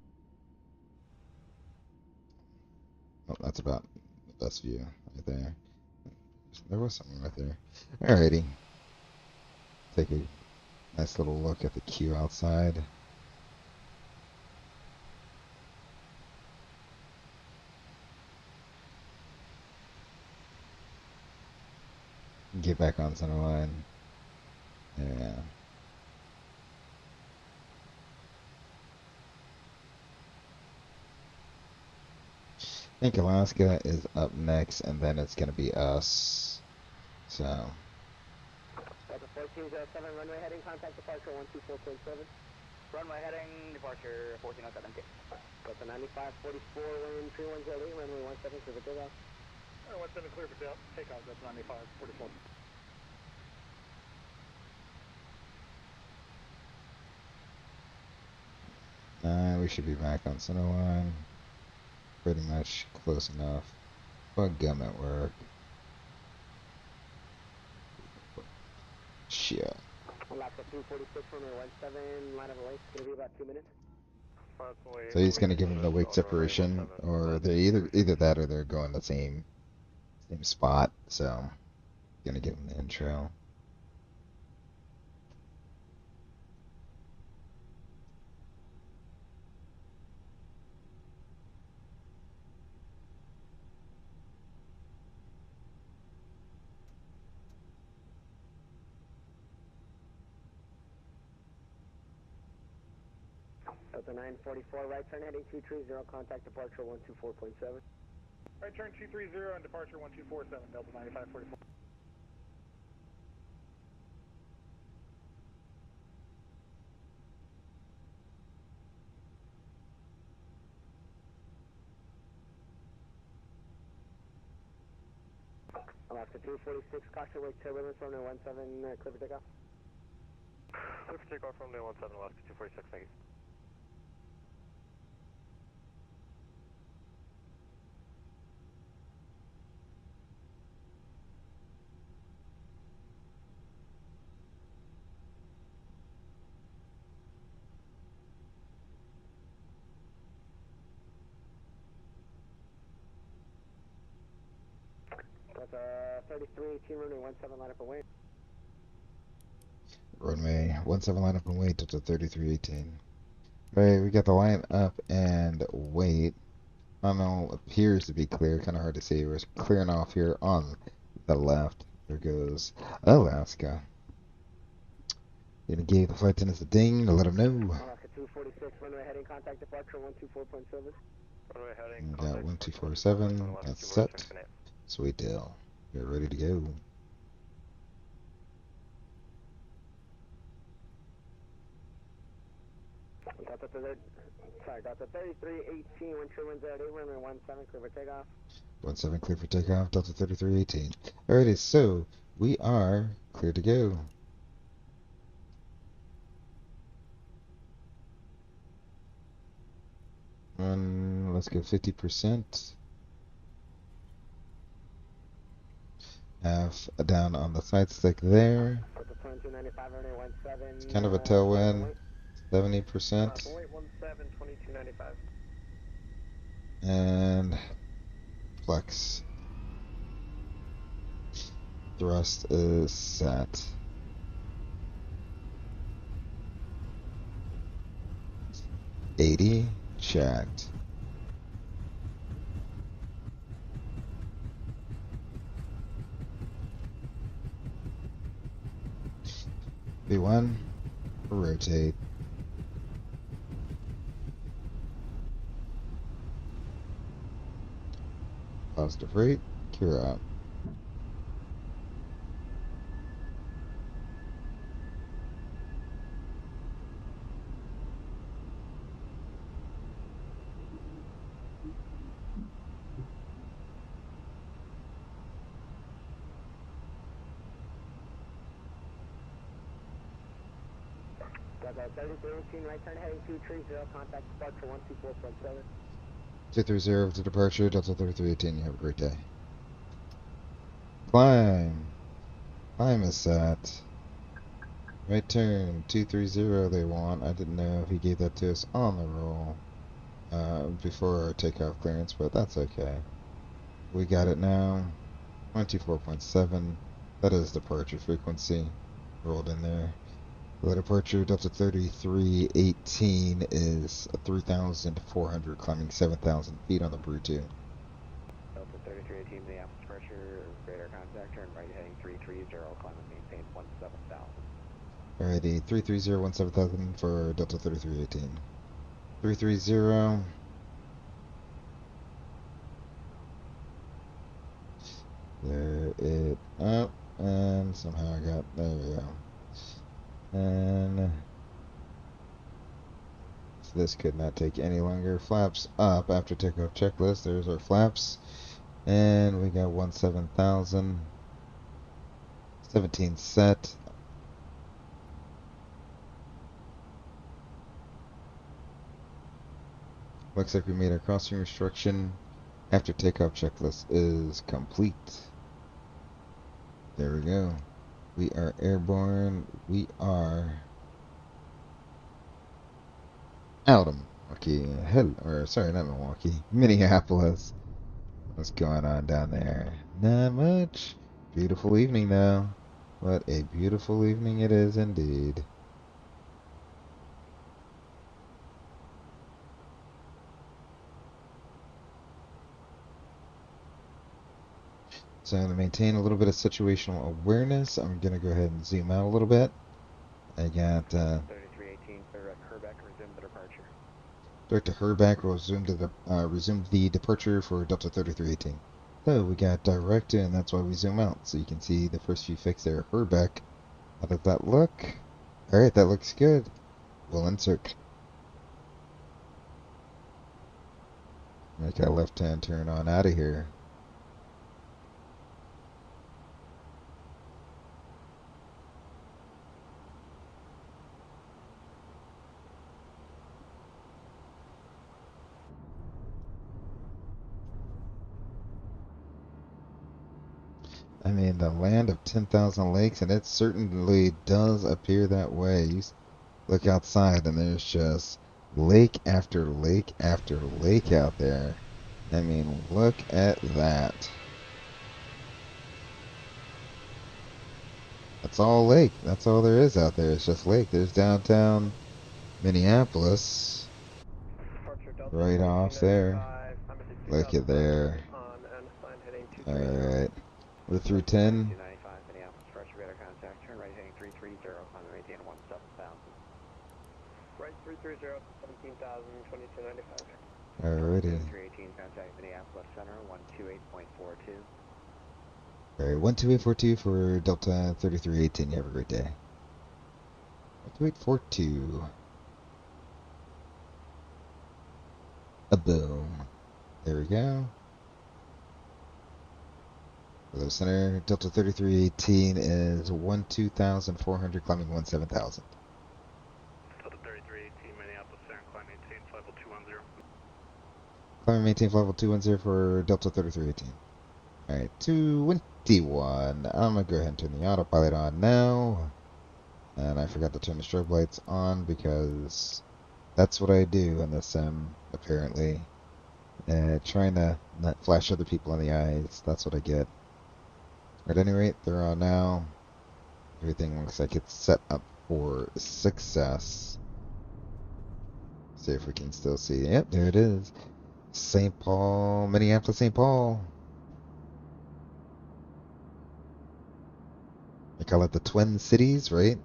Oh, that's about the best view right there. There was something right there. Alrighty. Take a nice little look at the queue outside. Get back on center line. Yeah. I think Alaska is up next, and then it's going to be us. So. Delta 1407, runway heading, contact departure 124.7. Runway heading, departure 1407. Delta 9544, wind 3108, runway 17, clear for takeoff. 17, clear for takeoff, that's 9544. We should be back on center line. Pretty much close enough. But gum at work. Shit. Alaska 246, runway 17, line up and wait. It's going to be about 2 minutes. So he's gonna give him the weight separation, or they're either that or they're going the same spot. So gonna give him the intro. Delta 944, right turn heading 230, contact departure 124.7. Right turn 230 and departure 1247, Delta 9544. Alaska 246, caution wake turbulence, runway 17, clear for takeoff. Clear for takeoff from runway 17, Alaska 246, thank you. Delta 3318, runway 17, line up and wait. Runway 17 line up and wait to 3318. Right, we got the line up and wait. I don't know, appears to be clear. Kind of hard to see. We're clearing off here on the left. There goes Alaska. Gonna give the flight attendants a ding to let them know. Alaska 246, runway heading, contact departure 124.7. Runway heading, We got 1247. That's set. Fenix. Sweet deal. We're ready to go. Delta 3318, wind chill winds at 8, runway 17, clear for takeoff. 17 clear for takeoff, Delta 3318. Alrighty, so we are clear to go. Let's go 50%. Half down on the side stick there. It's kind of a tailwind. 70%. Wait 17, 2295. And flex. Thrust is set. $80 checked. V1 Rotate. Positive rate. Cure out. Delta 3318, right turn heading 230, contact departure 124.7. 230 to departure, Delta 3318. You have a great day. Climb. Climb is set. Right turn, 230 they want. I didn't know if he gave that to us on the roll before our takeoff clearance, but that's okay. We got it now. 24.7. That is departure frequency. Rolled in there. The departure Delta 3318 is 3,400, climbing 7,000 feet on the Brutu. Delta 3318, Minneapolis departure, radar contact, turn right heading 330, climb and maintain 17,000. Alrighty, 330, 17,000 for Delta 3318. 330. There it up, and somehow I got, there we go. And so this could not take any longer. Flaps up after takeoff checklist. There's our flaps. And we got 17,000. 17 set. Looks like we made our crossing restriction after takeoff checklist is complete. There we go. We are airborne. We are out of Milwaukee. Sorry, not Milwaukee. Minneapolis. What's going on down there? Not much. Beautiful evening though. What a beautiful evening it is indeed. So I'm going to maintain a little bit of situational awareness. I'm going to go ahead and zoom out a little bit. I got 3318, direct Herbeck, resume the departure. Director Herbeck will resume the departure for Delta 3318. So we got direct, and that's why we zoom out. So you can see the first few fixed there. Herbeck. How does that look? Alright, that looks good. We'll insert. Make that left-hand turn on out of here. I mean, the land of 10,000 lakes, and it certainly does appear that way. You look outside, and there's just lake after lake after lake out there. I mean, look at that. That's all lake. That's all there is out there. It's just lake. There's downtown Minneapolis. Right off there. Look at there. Alright. We're through 10. 295, Minneapolis departure, radar contact, turn right heading 330, climb and maintain 17,000. Right 330, 17,000, 2295. Alrighty. 318, contact Minneapolis Center, 128.42. Alright, 12842 for Delta 3318. You have a great day. 12842. A boom. There we go. Hello, Center. Delta 3318 is 12,400, climbing 17,000. Delta 3318, Minneapolis Center, climb maintain flight level 210. Climb and maintain flight level 210 for Delta 3318. Alright, 221. I'm going to go ahead and turn the autopilot on now. And I forgot to turn the strobe lights on because that's what I do in this sim, apparently. Trying to not flash other people in the eyes. That's what I get. At any rate, they're on now. Everything looks like it's set up for success. See if we can still see. Yep, there it is. St. Paul, Minneapolis, St. Paul. They call it the Twin Cities, right?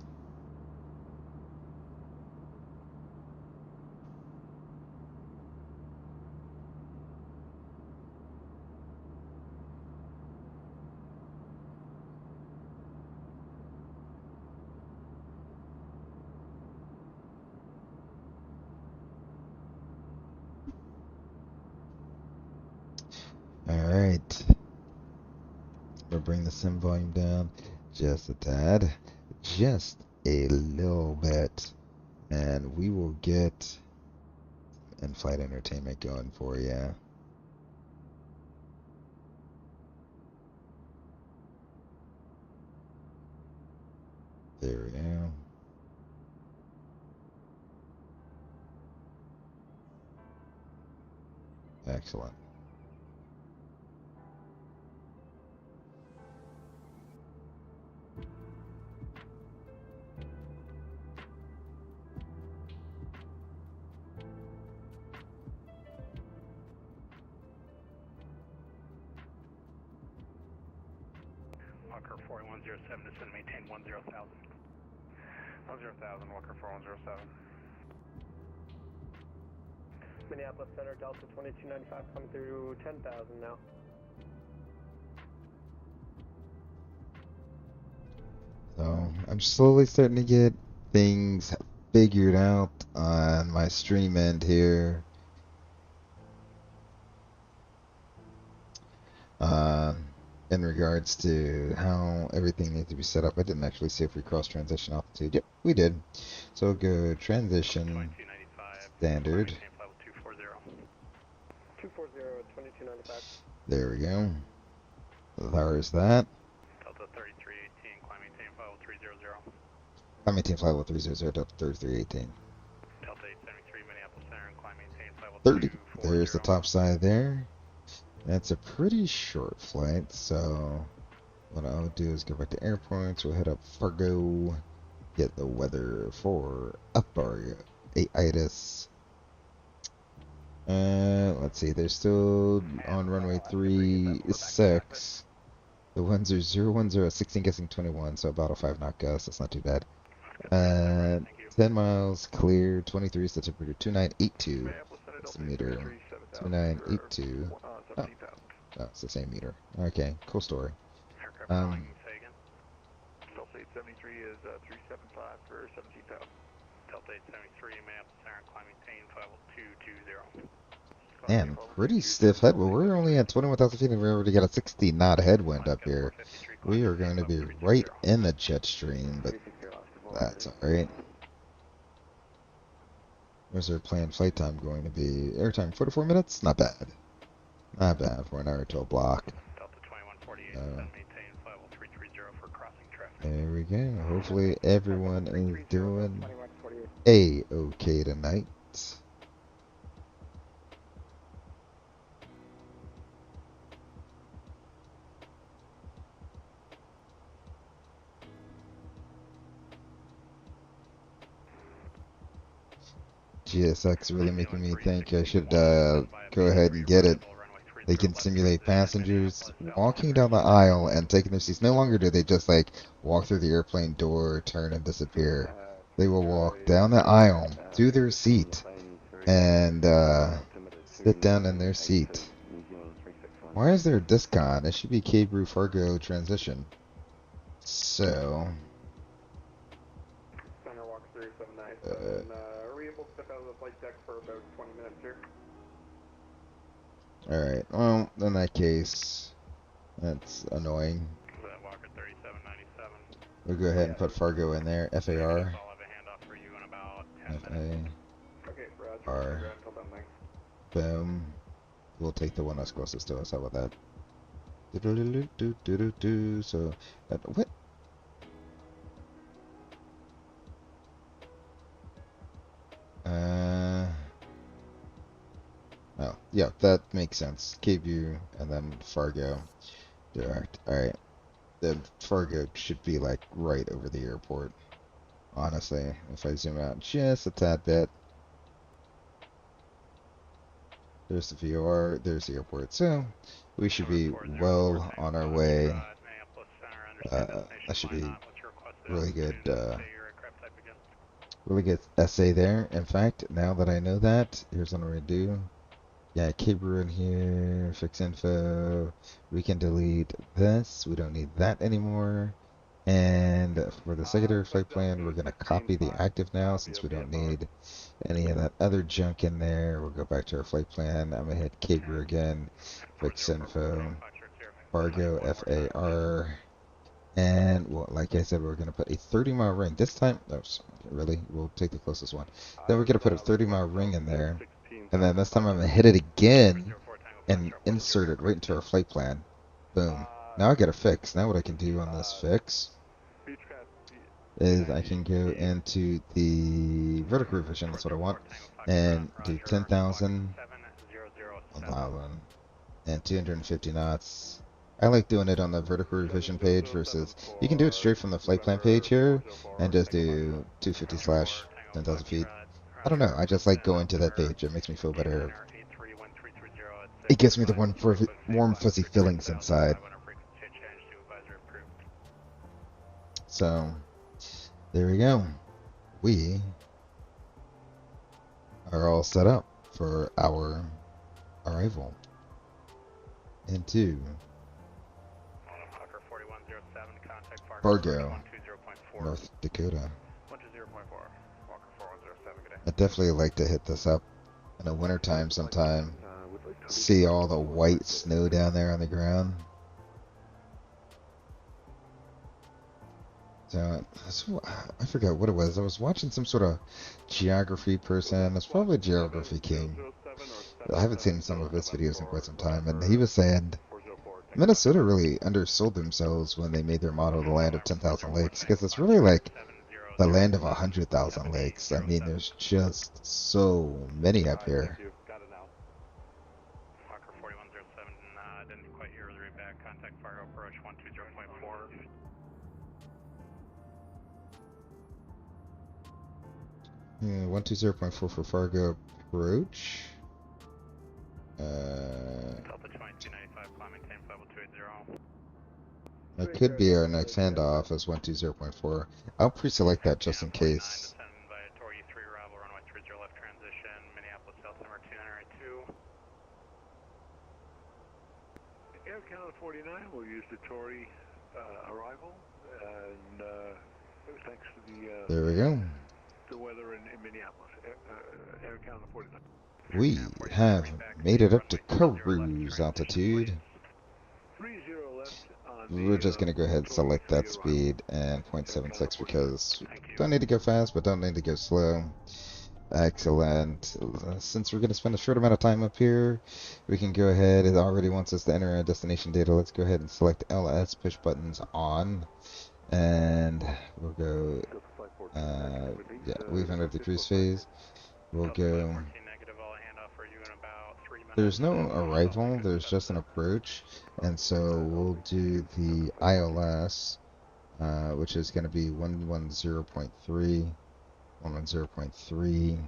bring the sim volume down just a tad, just a little bit, and we will get in-flight entertainment going for you. There we go. Excellent. Walker 4107, descend, maintain 10,000. 10,000, Walker 4107. Minneapolis Center, Delta 2295 coming through 10,000 now. So I'm slowly starting to get things figured out on my stream end here. In regards to how everything needs to be set up. I didn't actually see if we cross transition altitude. Yep, we did. So go transition standard. 240, 2295. There we go. There's that. Delta 3318, climb maintain 50300. I maintain 50300, Delta 3318. Delta 873, Minneapolis Center, and climb maintain 30. 50240. There's the top side there. That's a pretty short flight, so what I'll do is go back to airports. We'll head up Fargo, get the weather for up Fargo. 8 itis. Let's see, they're still on runway 36. The winds are 010, 16 guessing 21, so about a 5 knot gust. That's not too bad. 10 miles clear, 23 is the temperature, 2982. That's the meter. 2982. Oh, it's the same meter. Okay, cool story. Delta 873 is 375 for 17,000. Delta 873, Minneapolis Center, climb maintain 50220. Man, pretty stiff headwind. We're only at 21,000 feet and we already got a 60 knot headwind up here. We are going to be right in the jet stream, but that's alright. Where's our planned flight time going to be? Airtime 44 minutes? Not bad. Not bad for an hour-12 block. Delta 2148, maintain 50330 for crossing traffic. There we go. Hopefully everyone is doing A-okay tonight. GSX really making me think I should go ahead and get it. They can simulate passengers walking down the aisle and taking their seats. No longer do they just like walk through the airplane door, turn and disappear. They will walk down the aisle to their seat and sit down in their seat. Why is there a discon? It should be Cabrew Fargo transition. So Center walk through 797. Are we able to step out of the flight deck for about 20 minutes here? alright, well, in that case, that's annoying. Walker 3797. We'll go ahead and put Fargo in there. FAR. I'll have a handoff for you in about 10 minutes. Okay, FAR. Boom. We'll take the one that's closest to us. How about that? Do-do-do-do-do-do-do. So, what? Oh, yeah, that makes sense. K-View and then Fargo. Direct. Alright. Then Fargo should be like right over the airport. Honestly, if I zoom out just a tad bit. There's the VOR, there's the airport. So, we should be well on our way. That should be really good, really good essay there. In fact, now that I know that, here's what I'm going to do. Yeah, Cabrew in here, fix info. We can delete this. We don't need that anymore. And for the secondary flight plan, we're going to copy the active now since we don't need any of that other junk in there. We'll go back to our flight plan. I'm going to hit Cabrew again, fix info. Fargo, FAR. And, well, like I said, we're going to put a 30-mile ring. This time, no, really, we'll take the closest one. Then we're going to put a 30-mile ring in there. And then this time I'm going to hit it again and insert it right into our flight plan. Boom. Now I got a fix. Now what I can do on this fix is I can go into the vertical revision, that's what I want, and do 10,000, 1,000, and 250 knots. I like doing it on the vertical revision page versus, you can do it straight from the flight plan page here, and just do 250 slash 10,000 feet. I don't know, I just like going to that page, it makes me feel better. It gives me the warm fuzzy feelings inside. So, there we go. We are all set up for our arrival into Fargo, North Dakota. I'd definitely like to hit this up in the wintertime sometime. See all the white snow down there on the ground. So, I forgot what it was. I was watching some sort of geography person. It's probably Geography King. I haven't seen some of his videos in quite some time, and he was saying Minnesota really undersold themselves when they made their motto the land of 10,000 lakes, because it's really like the land of 100,000 lakes. I mean, there's just so many up here. Didn't quite hear the readback. Contact Fargo approach 120.4. Yeah, 120.4 for Fargo approach. Delta 2295, climb maintain level 280. That could be our next handoff as 120.4. I'll pre-select that just in case. Runway 30 left transition, Minneapolis, Delta number 202. Air Canada 49 will use the Tory arrival, and thanks to the There we go. the weather in Minneapolis. Air Canada 49. We have made it up to cruise altitude. 30 left on We're just going to go ahead and select that speed and 0.76 because don't need to go fast, but don't need to go slow. Excellent. Since we're going to spend a short amount of time up here, we can go ahead. It already wants us to enter our destination data. Let's go ahead and select LS push buttons on. And we'll go, yeah, we've entered the cruise phase. We'll go, there's no arrival, there's just an approach. And so we'll do the ILS, which is going to be 110.3, 110.3.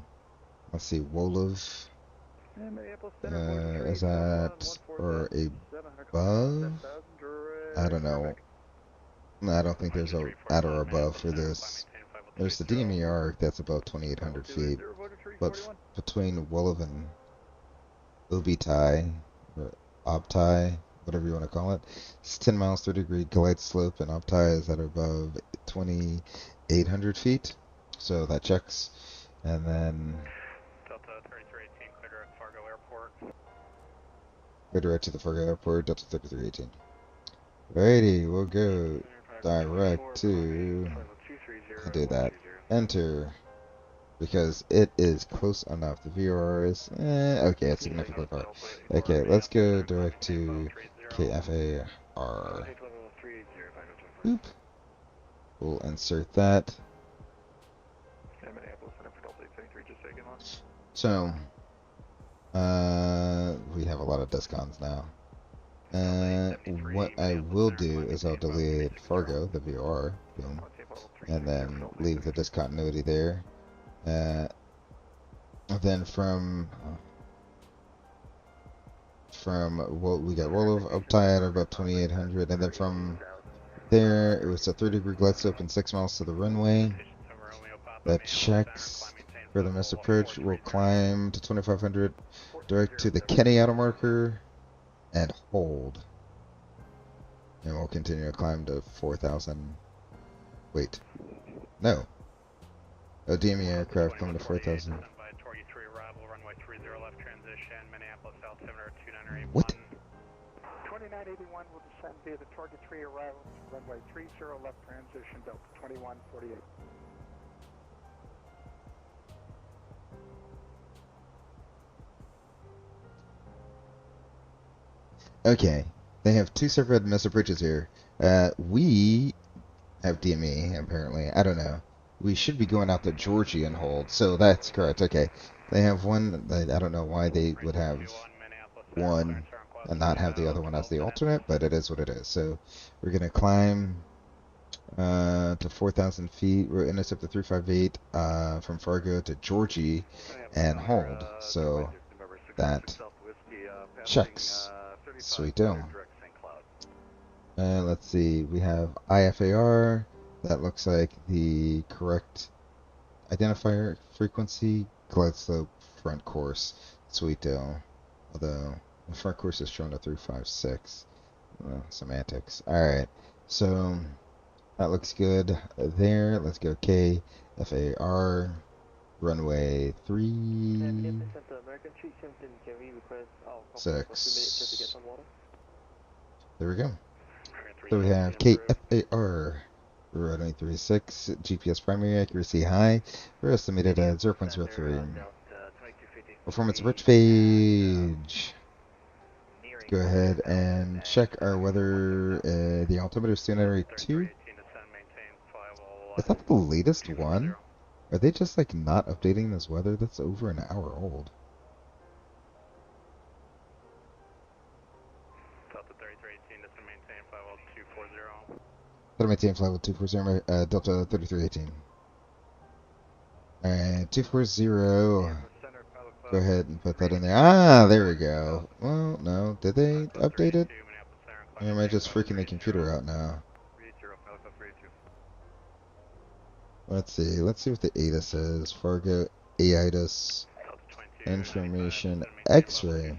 Let's see, Wolof is that or above? I don't know. I don't think there's a at or above for this. There's the DME arc that's about 2,800 feet, but between Wolof and Ubitai, or Obtai, whatever you want to call it, it's 10 miles, 30-degree glide slope, and Obtai is at above 2,800 feet, so that checks. And then Delta 3318, clear direct Fargo Airport. Go direct to the Fargo Airport, Delta 3318. Alrighty, we'll go direct to, do that, enter, because it is close enough. The VOR is, okay, it's significantly far. Okay, let's go direct to KFAR. Oop. We'll insert that. So, we have a lot of discons now. What I will do is I'll delete Fargo, the VOR, boom, and then leave the discontinuity there. Then from what we got Wolof up tied at about 2,800, and then from there it was a 30-degree glide slope and 6 miles to the runway. That checks for the missed approach. We'll climb to 2,500, direct to the Kenny auto marker, and hold. And we'll continue to climb to 4,000. Wait, no. A DME aircraft climb to 4,000. What? 981 will descend via the target 3 arrival to runway 30 left transition Delta 2148. Okay, they have two separate missile bridges here. We have DME, apparently. I don't know. We should be going out to Georgia and hold, so that's correct. Okay, they have one. I don't know why they would have one and not have the other one as the alternate, but it is what it is. So we're going to climb to 4,000 feet. We're intercept the 358 from Fargo to Georgie and hold. So that checks. Sweet deal. Let's see. We have IFAR. That looks like the correct identifier frequency. Glide slope front course. Sweet deal. Although the front course is shown at 356. Semantics. Alright. So that looks good there. Let's go KFAR. Runway 36. There we go. So we have KFAR. Runway 36. GPS primary accuracy high. We're estimated at 0.03. Performance approach page. Go ahead and check our weather. The altimeter is 282. Is that the latest one? Are they just like not updating this weather? That's over an hour old. Delta 3318, this is maintain flight 240. That'll maintain flight 240, Delta 3318. Alright, 240. Go ahead and put that in there. Ah, there we go. Well, no. Did they update it? Or am I just freaking the computer out now? Let's see. Let's see what the ATIS says. Fargo AITIS information X-ray.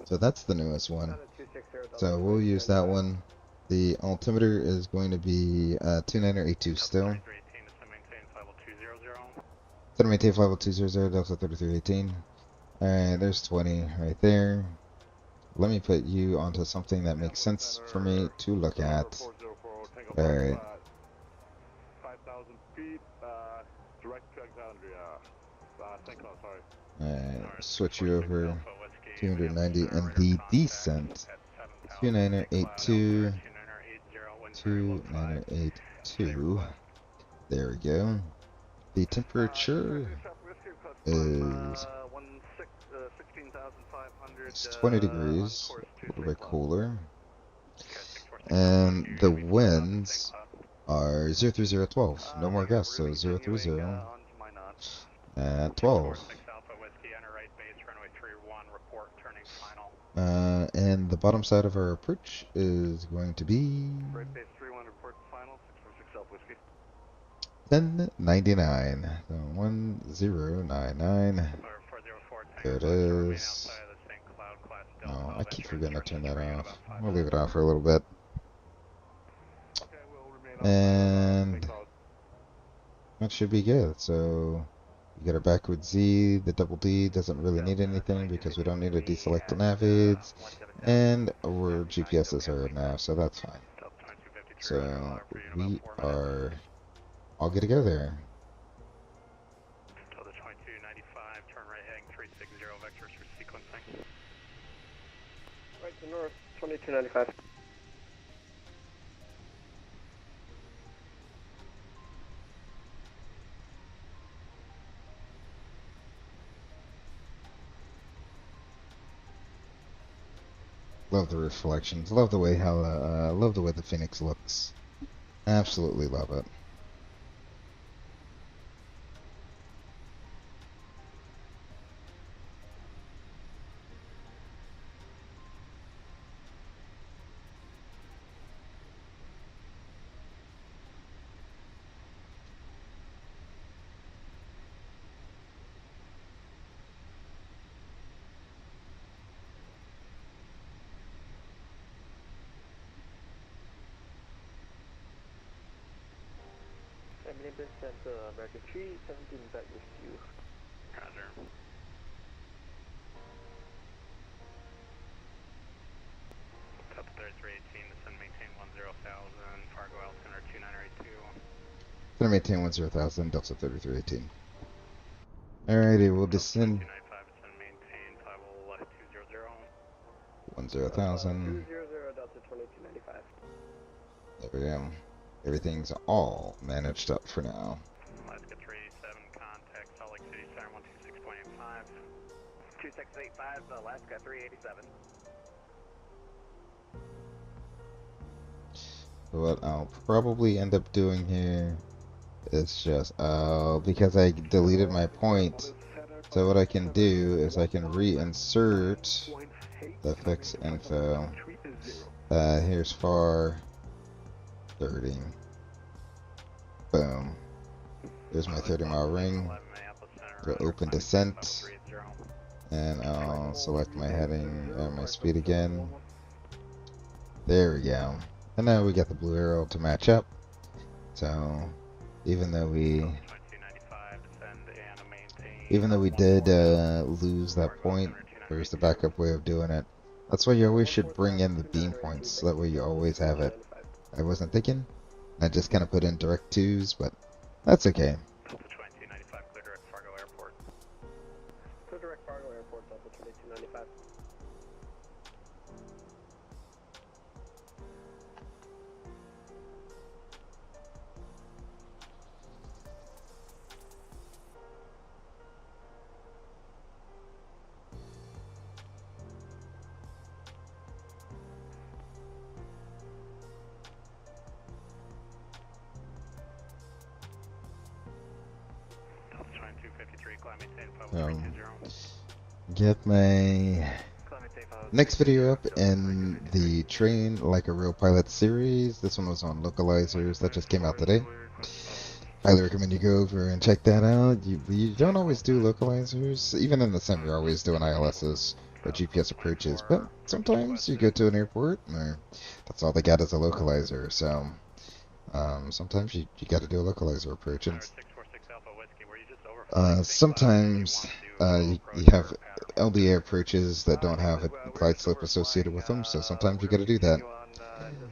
So that's the newest one. So we'll use that one. The altimeter is going to be 2982 still. Set to maintain flight level 200, Delta 3318. Alright, there's 20 right there. Let me put you onto something that makes sense for me to look at. Alright. 5,000 feet, direct to Alexandria. Alright, switch you over 290 and the descent 2982. 2982. There we go. The temperature is it's 20 degrees, a little bit cooler. And the winds are 03012. No more gusts, so 030 at 12. And the bottom side of our approach is going to be 1099. So 1099. There it is. Oh, I keep forgetting to turn that off. We'll leave it off for a little bit. And that should be good. So we get our backward Z. The double D doesn't really need anything because we don't need to deselect the nav aids. And our GPSs are now, so that's fine. So we are all good to go there. Delta 2295, turn right heading 360 vectors for sequencing. Right to north, 2295. Love the reflections. Love the way love the way the Fenix looks. Absolutely love it. Center, American 317 back with you. Roger. Delta Gonna maintain 10,000, Delta 3318. Alrighty, we'll descend 10,000. 200 Delta 2295. There we go. Everything's all managed up for now. Alaska 387, contact Salt Lake City, Siren 126.85. 2685, Alaska 387. What I'll probably end up doing here is just, because I deleted my point, so what I can do is I can reinsert the fix info. Here's FAR 30. Boom. There's my 30-mile ring. Go open descent. And I'll select my heading and my speed again. There we go. And now we got the blue arrow to match up. So even though we did lose that point, there's the backup way of doing it. That's why you always should bring in the beam points, so that way you always have it. I wasn't thinking. I just kind of put in direct 2s, but that's okay. Delta 2295, clear direct Fargo Airport. Clear direct Fargo Airport, Delta 2295. Delta 2253, climb maintain 5320. Get my next video up in the Train Like a Real Pilot series. This one was on localizers. That just came out today. Highly recommend you go over and check that out. You don't always do localizers. Even in the sim, you're always doing ILSs or GPS approaches. But sometimes you go to an airport, or that's all they got is a localizer. So sometimes you got to do a localizer approach. And sometimes you have LDA approaches that don't have a glide slope associated with them, so sometimes you gotta do that.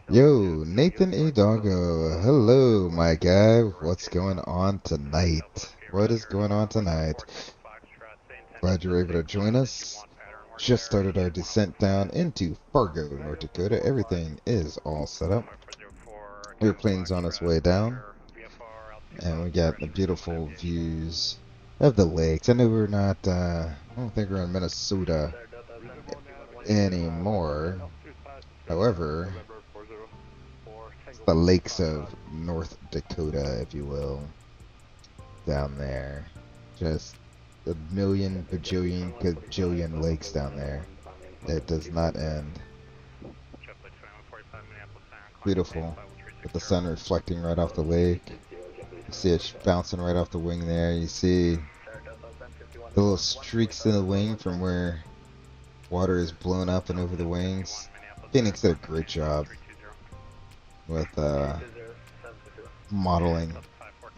Yo, Nathan A. Doggo, hello, my guy. What's going on tonight? What is going on tonight? Glad you're able to join us. Just started our descent down into Fargo, North Dakota. Everything is all set up. Airplane's on its way down. And we got the beautiful views of the lakes. I know we're not, I don't think we're in Minnesota anymore. However, it's the lakes of North Dakota, if you will, down there. Just a million, bajillion, gajillion lakes down there. It does not end. Beautiful, with the sun reflecting right off the lake. You see it bouncing right off the wing there. You see the little streaks in the wing from where water is blown up and over the wings. Fenix did a great job with modeling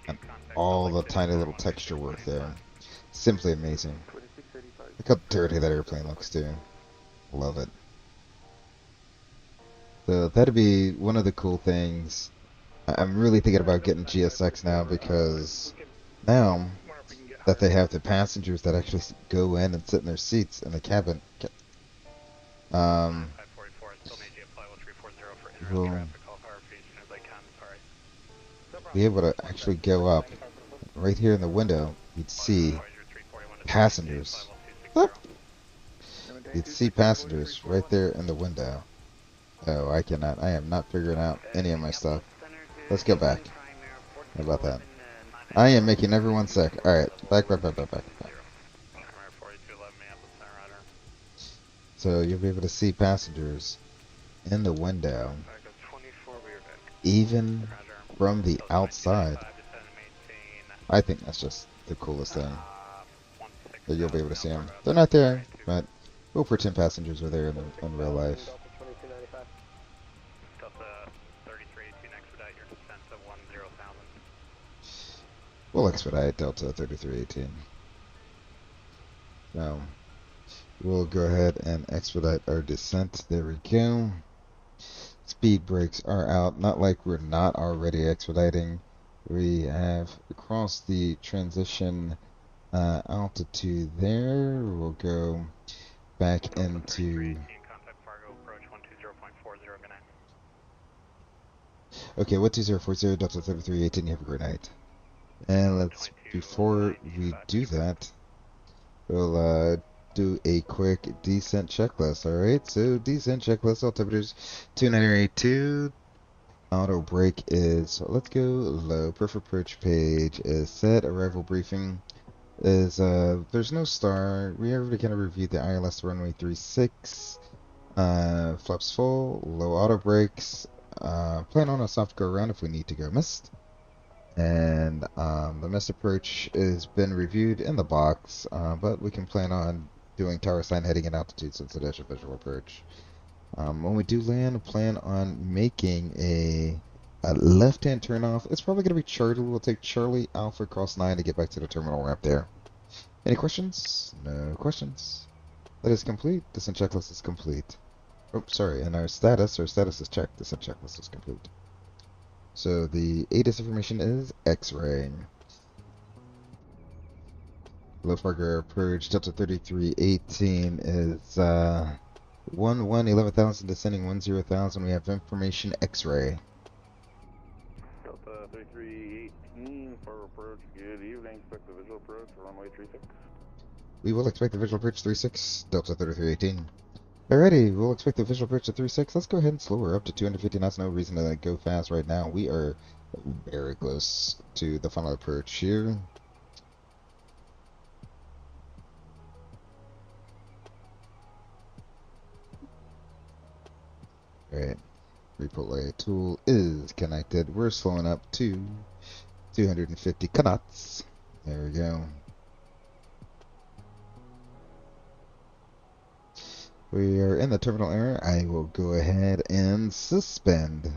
and all the tiny little texture work there. Simply amazing. Look how dirty that airplane looks too. Love it. So that'd be one of the cool things. I'm really thinking about getting GSX now, because now that they have the passengers that actually go in and sit in their seats in the cabin, we'll be able to actually go up right here in the window. You'd see passengers. You'd see passengers right there in the window. Oh, I am not figuring out any of my stuff. Let's go back. How about that? I am making everyone sick. Alright, back. So you'll be able to see passengers in the window, even from the outside. I think that's just the coolest thing, that you'll be able to see them. They're not there, but we'll pretend passengers are there in real life. We'll expedite Delta 3318. So we'll go ahead and expedite our descent. There we go. Speed brakes are out. Not like we're not already expediting. We have crossed the transition altitude there. We'll go back into... Contact Fargo, approach 120.40, good night. Okay, 12040, Delta 3318, you have a great night. And let's, before we do that, we'll do a quick descent checklist, alright? So, descent checklist, altimeters 2982, auto brake is, so let's go low, perf approach page is set, arrival briefing is, there's no star, we already kind of reviewed the ILS runway 36, flaps full, low auto brakes, plan on a soft go around if we need to go missed. And the missed approach has been reviewed in the box, but we can plan on doing tower sign heading at altitude since it is a visual approach. When we do land, plan on making a left-hand turnoff. It's probably going to be Charlie. We'll take Charlie Alpha Cross 9 to get back to the terminal ramp there. Any questions? No questions. That is complete. Descent checklist is complete. Oh, sorry, and our status is checked. Descent checklist is complete. So the ATIS information is X-ray. Low Fargo approach, Delta 3318 is 11,000 descending 10,000. We have information X-ray. Delta 3318 for approach, good evening, expect the visual approach, runway 36. We will expect the visual approach 36, Delta 3318. Alrighty, we'll expect the visual approach at 36. Let's go ahead and slow her up to 250 knots. No reason to go fast right now. We are very close to the final approach here. Alright, relay tool is connected. We're slowing up to 250 knots. There we go. We are in the terminal area. I will go ahead and suspend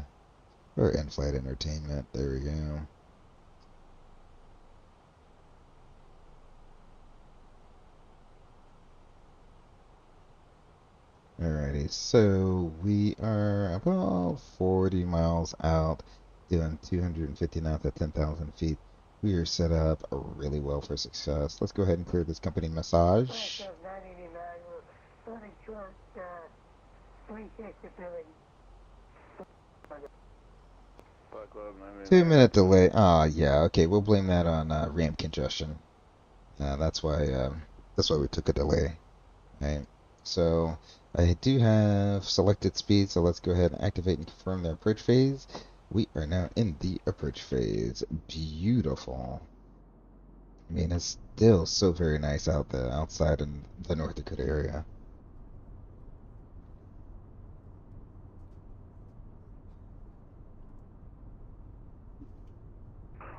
or in-flight entertainment. There we go. Alrighty, so we are about 40 miles out, doing 250 knots at 10,000 feet. We are set up really well for success. Let's go ahead and clear this company massage. 2-minute delay. Ah, yeah. Okay, we'll blame that on ramp congestion. That's why we took a delay. Right. So I do have selected speed. So let's go ahead and activate and confirm the approach phase. We are now in the approach phase. Beautiful. I mean, it's still so very nice outside in the North Dakota area.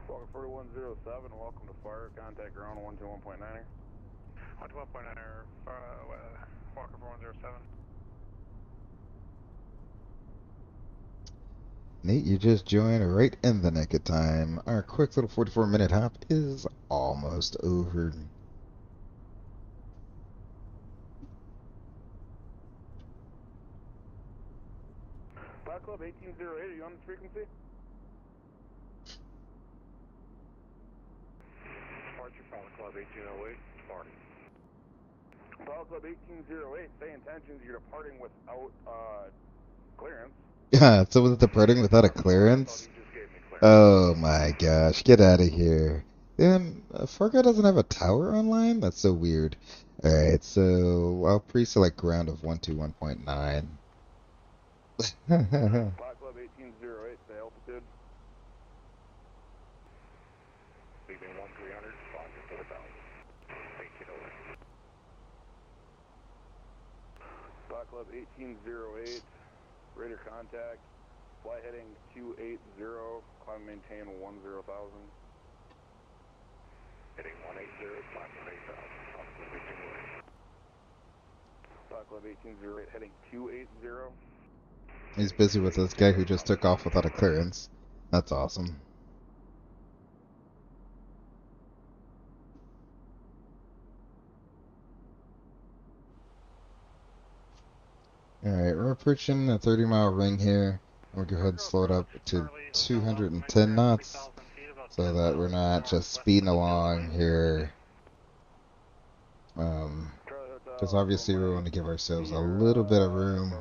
Walker 4107, welcome to Fire, contact ground 121.9er. 121.9er, Walker 4107. Nate, you just joined right in the nick of time. Our quick little 44-minute hop is almost over. Fire Club 1808, are you on this frequency? Departure, Fire Club 1808, departing. Fire Club 1808, say intentions, you're departing without clearance. Yeah, so was it departing without a clearance? Oh my gosh, get out of here. Fargo doesn't have a tower online? That's so weird. Alright, so I'll pre-select ground of 121.9. Flight Club 1808, say altitude. Leaving 1300, 4,000. 1808. Flight Club 1808, radar contact, flight heading 280, climb and maintain 10,000. Heading 180, climb 8,000. Flight Club 1808, heading 280. He's busy with this guy who just took off without a clearance. That's awesome. Alright, we're approaching a 30-mile ring here. We'll go ahead and slow it up to 210 knots. so that we're not just speeding along here. Because obviously we want to give ourselves a little bit of room.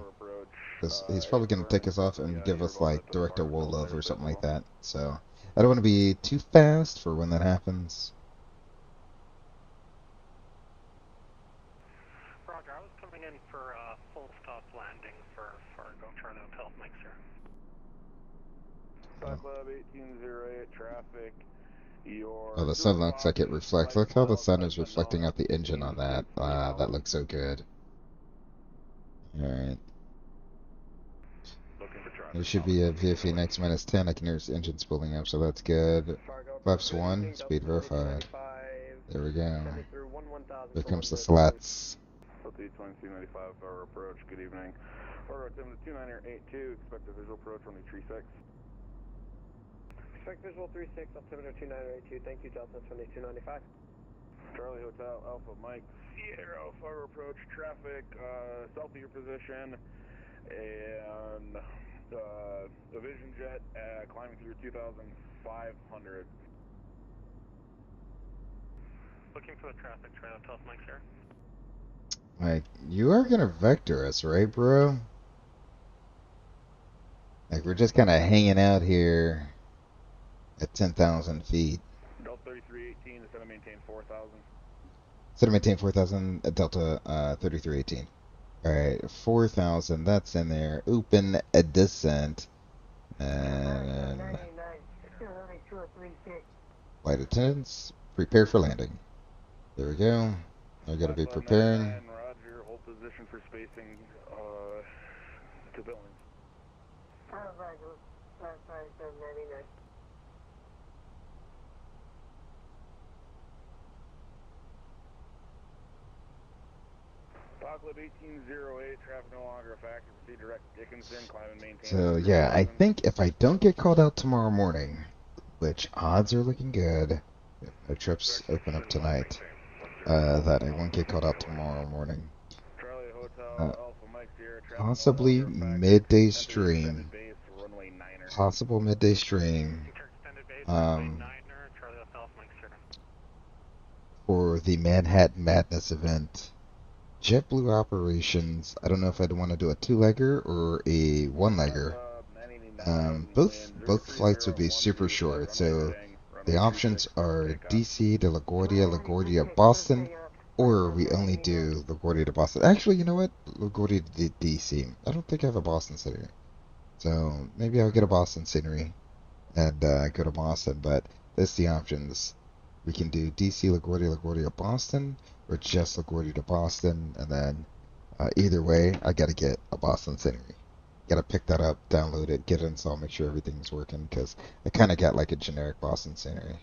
Because he's probably going to take us off and give us like direct to Wolof or something like that. So I don't want to be too fast for when that happens. Roger, I was coming in for a full stop landing for Fargo, Charlie Hotel, Mike, sir. Club 1808, traffic. Oh, the sun looks like it reflects. Look how the sun is reflecting out the engine on that. That looks so good. Alright. There should be a Fenix -10. I can hear his engine spooling up, so that's good. Flaps 1, speed verified. There we go. Here comes the slats. Delta 2295, Fargo approach, good evening. Fargo 72982, expect a visual approach on the 36. Expect visual 36, altimeter 2982, thank you, Delta 2295. Charlie Hotel, Alpha Mike, Sierra, Fargo approach, traffic, south of your position, and a Vision Jet climbing through 2,500. Looking for the traffic, Charlie Hotel, Mike, sir. Like, you are gonna vector us, right, bro? Like, we're just kind of hanging out here at 10,000 feet. Delta 3318, instead of maintain 4,000. Instead of maintain 4,000 at Delta 3318. Alright, 4,000, that's in there. Open a descent. And flight attendants, prepare for landing. There we go. I gotta be preparing. Roger, hold position for spacing to Billings. Club 1808, traffic no longer a factor. Proceed direct Dickinson, climb and maintain. So yeah, I think if I don't get called out tomorrow morning, which odds are looking good, if no trips open up tonight, that I won't get called out tomorrow morning. Possibly midday stream. Possible midday stream. For the Manhattan Madness event. JetBlue operations, I don't know if I'd want to do a two-legger or a one-legger. Both flights would be super short, so the options are DC to LaGuardia, LaGuardia, Boston, or we only do LaGuardia to Boston. Actually, you know what? LaGuardia to DC. I don't think I have a Boston scenery. So maybe I'll get a Boston scenery and go to Boston, but that's the options. We can do DC, LaGuardia, LaGuardia, Boston, or just LaGuardia to Boston, and then either way, I gotta get a Boston scenery. Gotta pick that up, download it, get it installed, make sure everything's working, because I kind of got like a generic Boston scenery.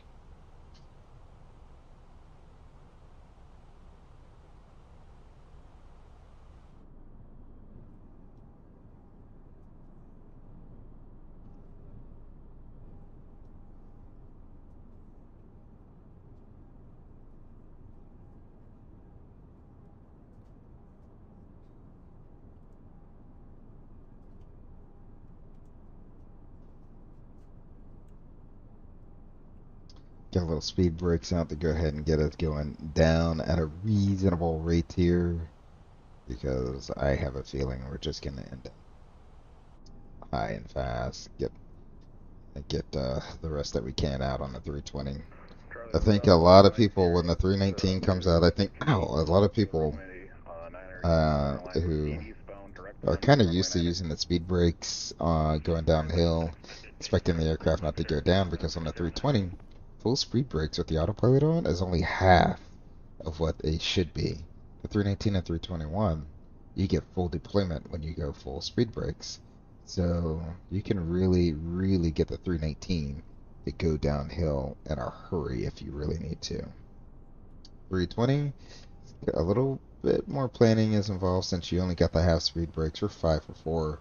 Get a little speed brakes out to go ahead and get us going down at a reasonable rate here, because I have a feeling we're just going to end up high and fast. Get the rest that we can out on the 320. I think a lot of people, when the 319 comes out, I think, a lot of people who are kind of used to using the speed brakes going downhill, expecting the aircraft not to go down, because on the 320, full speed brakes with the autopilot on is only half of what they should be. The 319 and 321, you get full deployment when you go full speed brakes. So you can really, really get the 319 to go downhill in a hurry if you really need to. 320, a little bit more planning is involved since you only got the half speed brakes, or 5 or 4.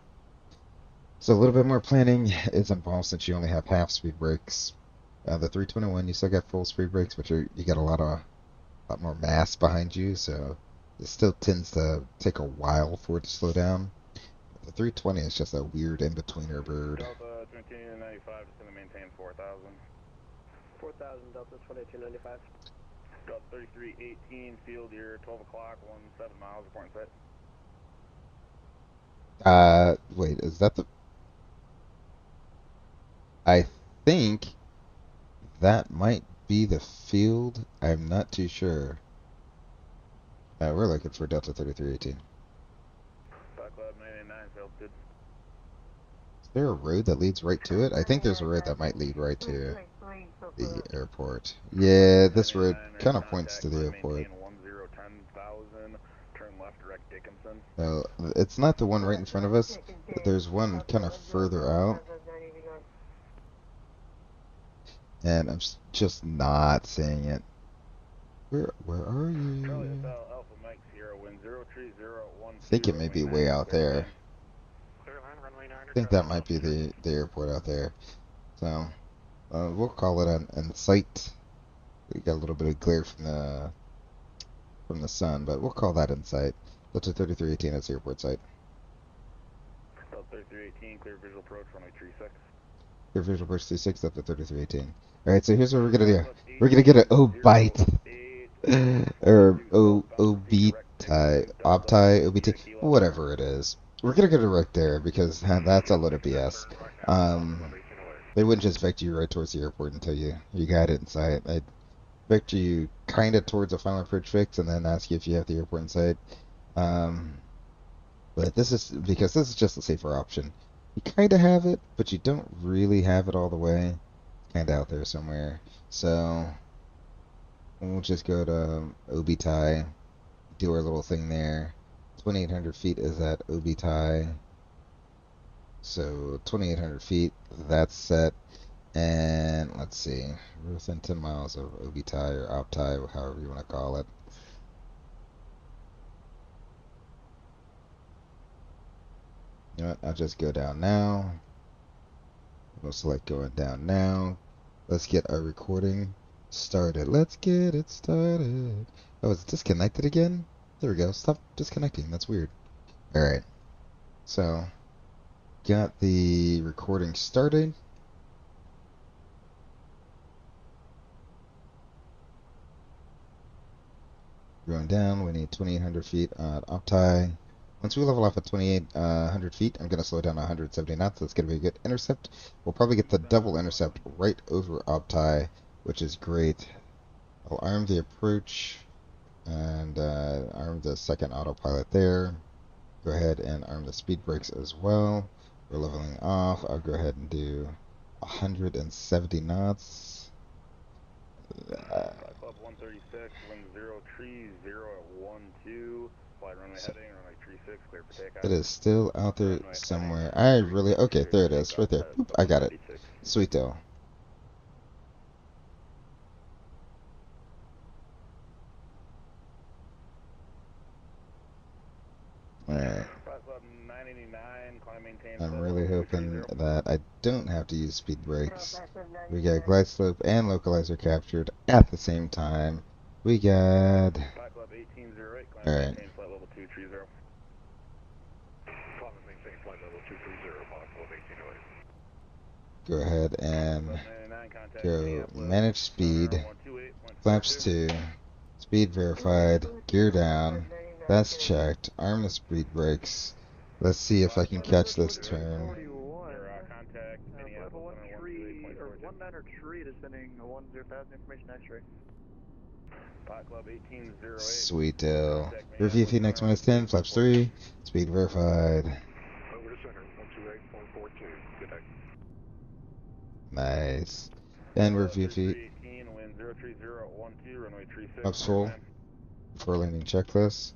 So a little bit more planning is involved since you only have half speed brakes. The 321, you still got full speed brakes, but you got a lot more mass behind you, so it still tends to take a while for it to slow down. The 320 is just a weird in-betweener bird. Delta 2295, just going to maintain 4,000. 7000, Delta 2295. Delta 3318, field here, 12 o'clock, 17 miles, reporting set. Wait, is that the... I think that might be the field. I'm not too sure. We're looking for Delta 3318. Black Club 99, field good. Is there a road that leads right to it? I think there's a road that might lead right to the airport. Yeah, this road kind of points to the airport. 10,000, turn left, direct Dickinson. No, it's not the one right in front of us. There's one kind of further out. And I'm just not seeing it. Where are you? I think it may be way out there. I think that might be the airport out there. So we'll call it an sight. We got a little bit of glare from the sun, but we'll call that in sight. Delta 3318 is the airport site. Delta 3318, clear visual approach, runway 36. Clear visual approach 36, Delta 3318. Alright, so here's what we're gonna do. We're gonna get an O-bite. Or O-B-tie, OBTI, OBT, whatever it is. We're gonna go direct there because that's a load of BS. They wouldn't just vector you right towards the airport until you got it in sight. They'd vector you kind of towards a final approach fix and then ask you if you have the airport in sight. But this is because this is just a safer option. You kind of have it, but you don't really have it all the way. Kind of out there somewhere. So we'll just go to OBTI, do our little thing there. 2,800 feet is at OBTI. So 2,800 feet, that's set. And let's see, we're within 10 miles of OBTI or OBTI, however you want to call it. You know what, I'll just go down now. We'll select going down now. Let's get our recording started. Let's get it started. Oh, it's disconnected again? There we go. Stop disconnecting. That's weird. Alright. So, got the recording started. Going down, we need 2,800 feet on OBTI. Once we level off at 2,800 feet, I'm going to slow down to 170 knots. That's going to be a good intercept. We'll probably get the double intercept right over OBTI, which is great. I'll arm the approach and arm the second autopilot there. Go ahead and arm the speed brakes as well. We're leveling off. I'll go ahead and do 170 knots. Club 136, wind 030 at 12, flight runway heading, runway 36, clear for takeoff. It is still out there somewhere. Okay, there it is, right there. Boop, I got it. Sweet though. Alright. I'm really hoping that I don't have to use speed brakes. We got glide slope and localizer captured at the same time. We got... Alright. Go ahead and go manage speed. Flaps 2. Speed verified. Gear down. That's checked. Arm the speed brakes. Let's see if I can catch this turn. Sweet deal. Review Fenix minus 10, flaps 3, speed verified. Nice. And review feet. Flaps full. Before landing checklist.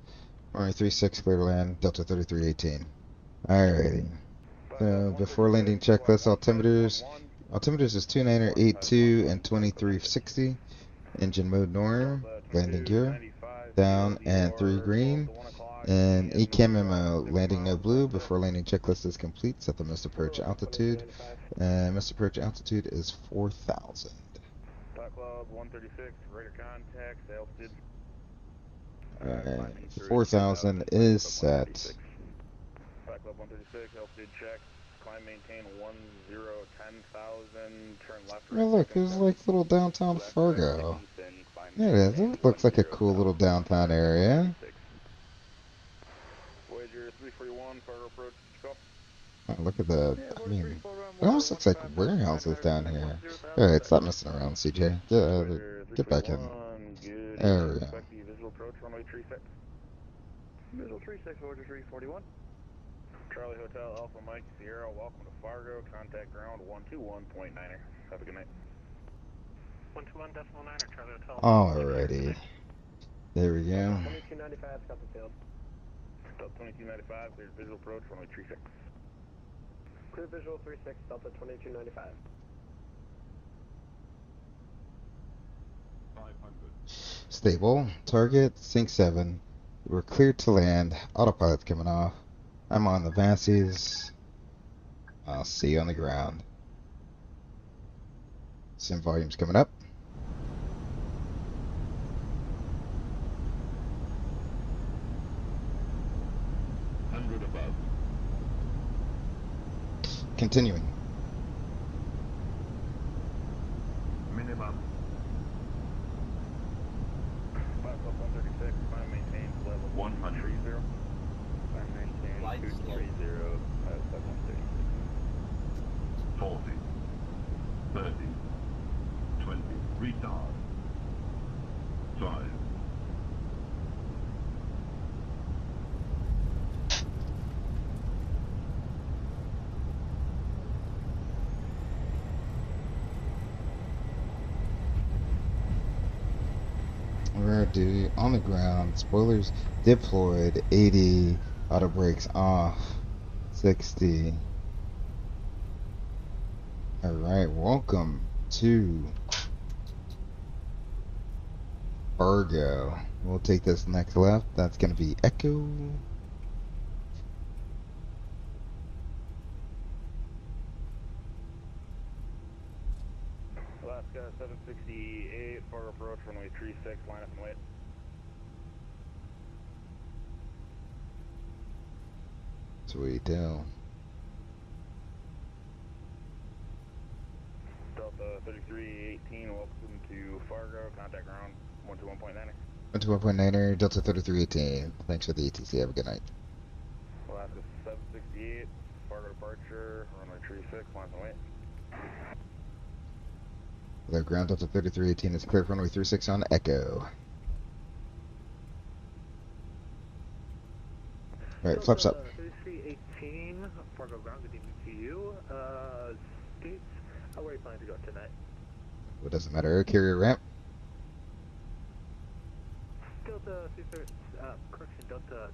Runway 36, clear to land, Delta 3318. Alrighty. So before landing checklist, altimeters. Altimeters is 2982 and 2360. Engine mode norm. Landing gear. Down and 3 green. And ECAM landing no blue. Before landing checklist is complete. Set the missed approach altitude. And missed approach altitude is 4,000. Club 136, radar contact, altitude. Alright, 4,000 is set. Club 136, altitude check. climb maintain 1010,000, turn left. Oh, look, there's like little downtown Fargo. There it is. It looks like a cool little downtown area. Voyager 341, Fargo approach, go. Oh, look at that. I mean, it almost looks like warehouses down here. Alright, stop messing around, CJ. Get back in. There we go. Visual approach, runway 36. Visual 36, Voyager 341. Charlie Hotel, Alpha Mike, Sierra, welcome to Fargo. Contact ground 121.9er. Have a good night. 121.9er, Charlie Hotel. Alrighty. There we go. 2295, Scotland Field. Delta 2295, cleared visual approach, runway 36. Clear visual 36, Delta 2295. 500. Stable. Target, sync 7. We're cleared to land. Autopilot's coming off. I'm on the VATSIM. I'll see you on the ground. Sim volume's coming up. Above. Continuing. Minimum. Flaps up 136, climb maintains level 100. 30. Climb maintains 230, 136. 40. 30. 20. Retard. 5. We're on the ground. Spoilers deployed. 80. Auto brakes off. 60. Alright, welcome to Fargo. We'll take this next left. That's going to be Echo. Alaska 768, Fargo approach, runway 36, line up and wait. Sweet deal. Delta 3318, welcome to Fargo, contact ground 121.9er. 121.9er, Delta 3318. Thanks for the ETC. Have a good night. Alaska 768, Fargo departure, runway 36, line up and wait. The ground Delta 3318 is clear for runway 36 on Echo. Alright, flaps up. 3318, Fargo ground, good evening to you. States, where are you planning to go tonight? What doesn't matter. Air carrier ramp. Delta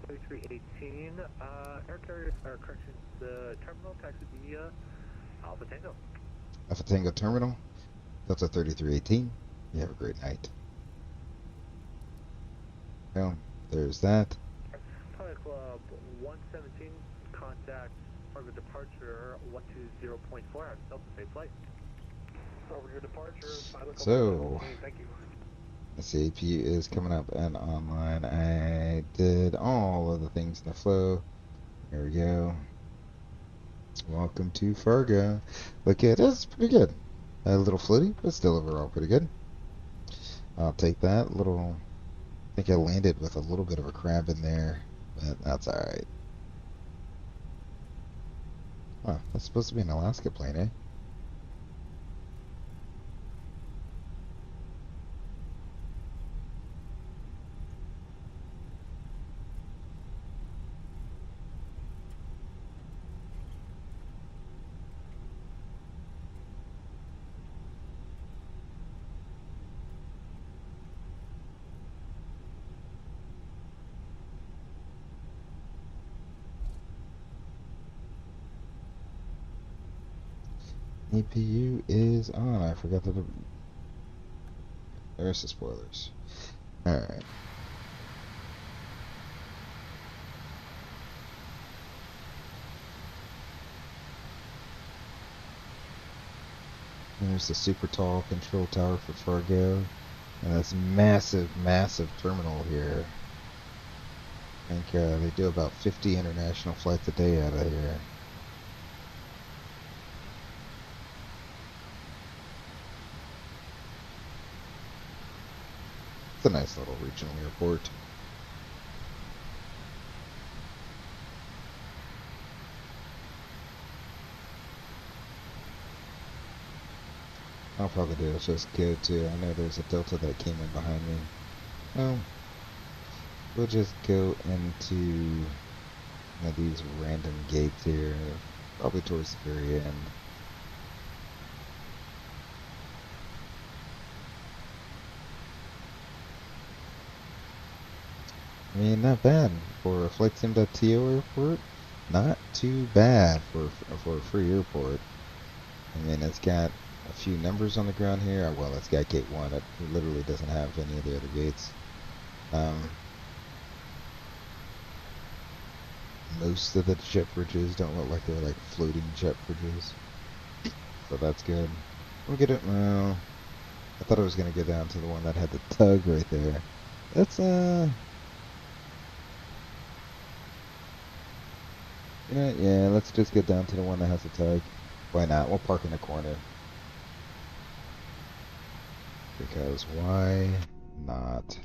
3318, air carrier, correction, the terminal taxi via Alpha Tango. Alpha Tango terminal. Delta 3318. You have a great night. Well, there's that. Pilot Club 117, contact Fargo departure 120.4, Delta safe flight. Over your departure, Pilot Club So, 117, thank you. the CPU is coming up and online. I did all of the things in the flow. There we go. Welcome to Fargo. Look at it, it's pretty good. A little floaty, but still overall pretty good. I'll take that. I think I landed with a little bit of a crab in there, but that's alright. Huh, that's supposed to be an Alaska plane, eh? EPU is on. I forgot that. There's the spoilers. Alright. There's the super tall control tower for Fargo. And this massive, massive terminal here. I think they do about 50 international flights a day out of here. It's a nice little regional airport. I'll probably do is just go to, I know there's a Delta that came in behind me. Well, we'll just go into one of these random gates here, probably towards the very end. I mean, not bad for a FlightSim.to airport. Not too bad for a free airport. I mean, it's got a few numbers on the ground here. Well, it's got gate 1. It literally doesn't have any of the other gates. Most of the jet bridges don't look like they're like floating jet bridges. So that's good. We'll get it. Well, I thought I was going to go down to the one that had the tug right there. That's, you know, yeah, let's just get down to the one that has the tug. Why not? We'll park in the corner. Because why not?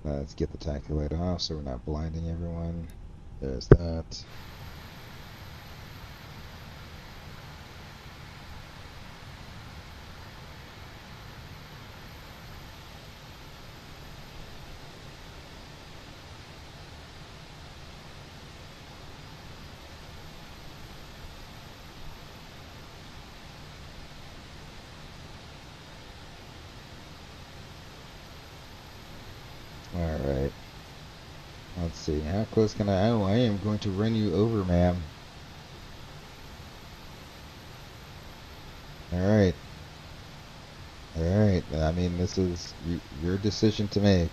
Let's get the taxi light off so we're not blinding everyone. There's that. Alright. Let's see. How close can I... Oh, I am going to run you over, ma'am. Alright. Alright. I mean, this is your decision to make.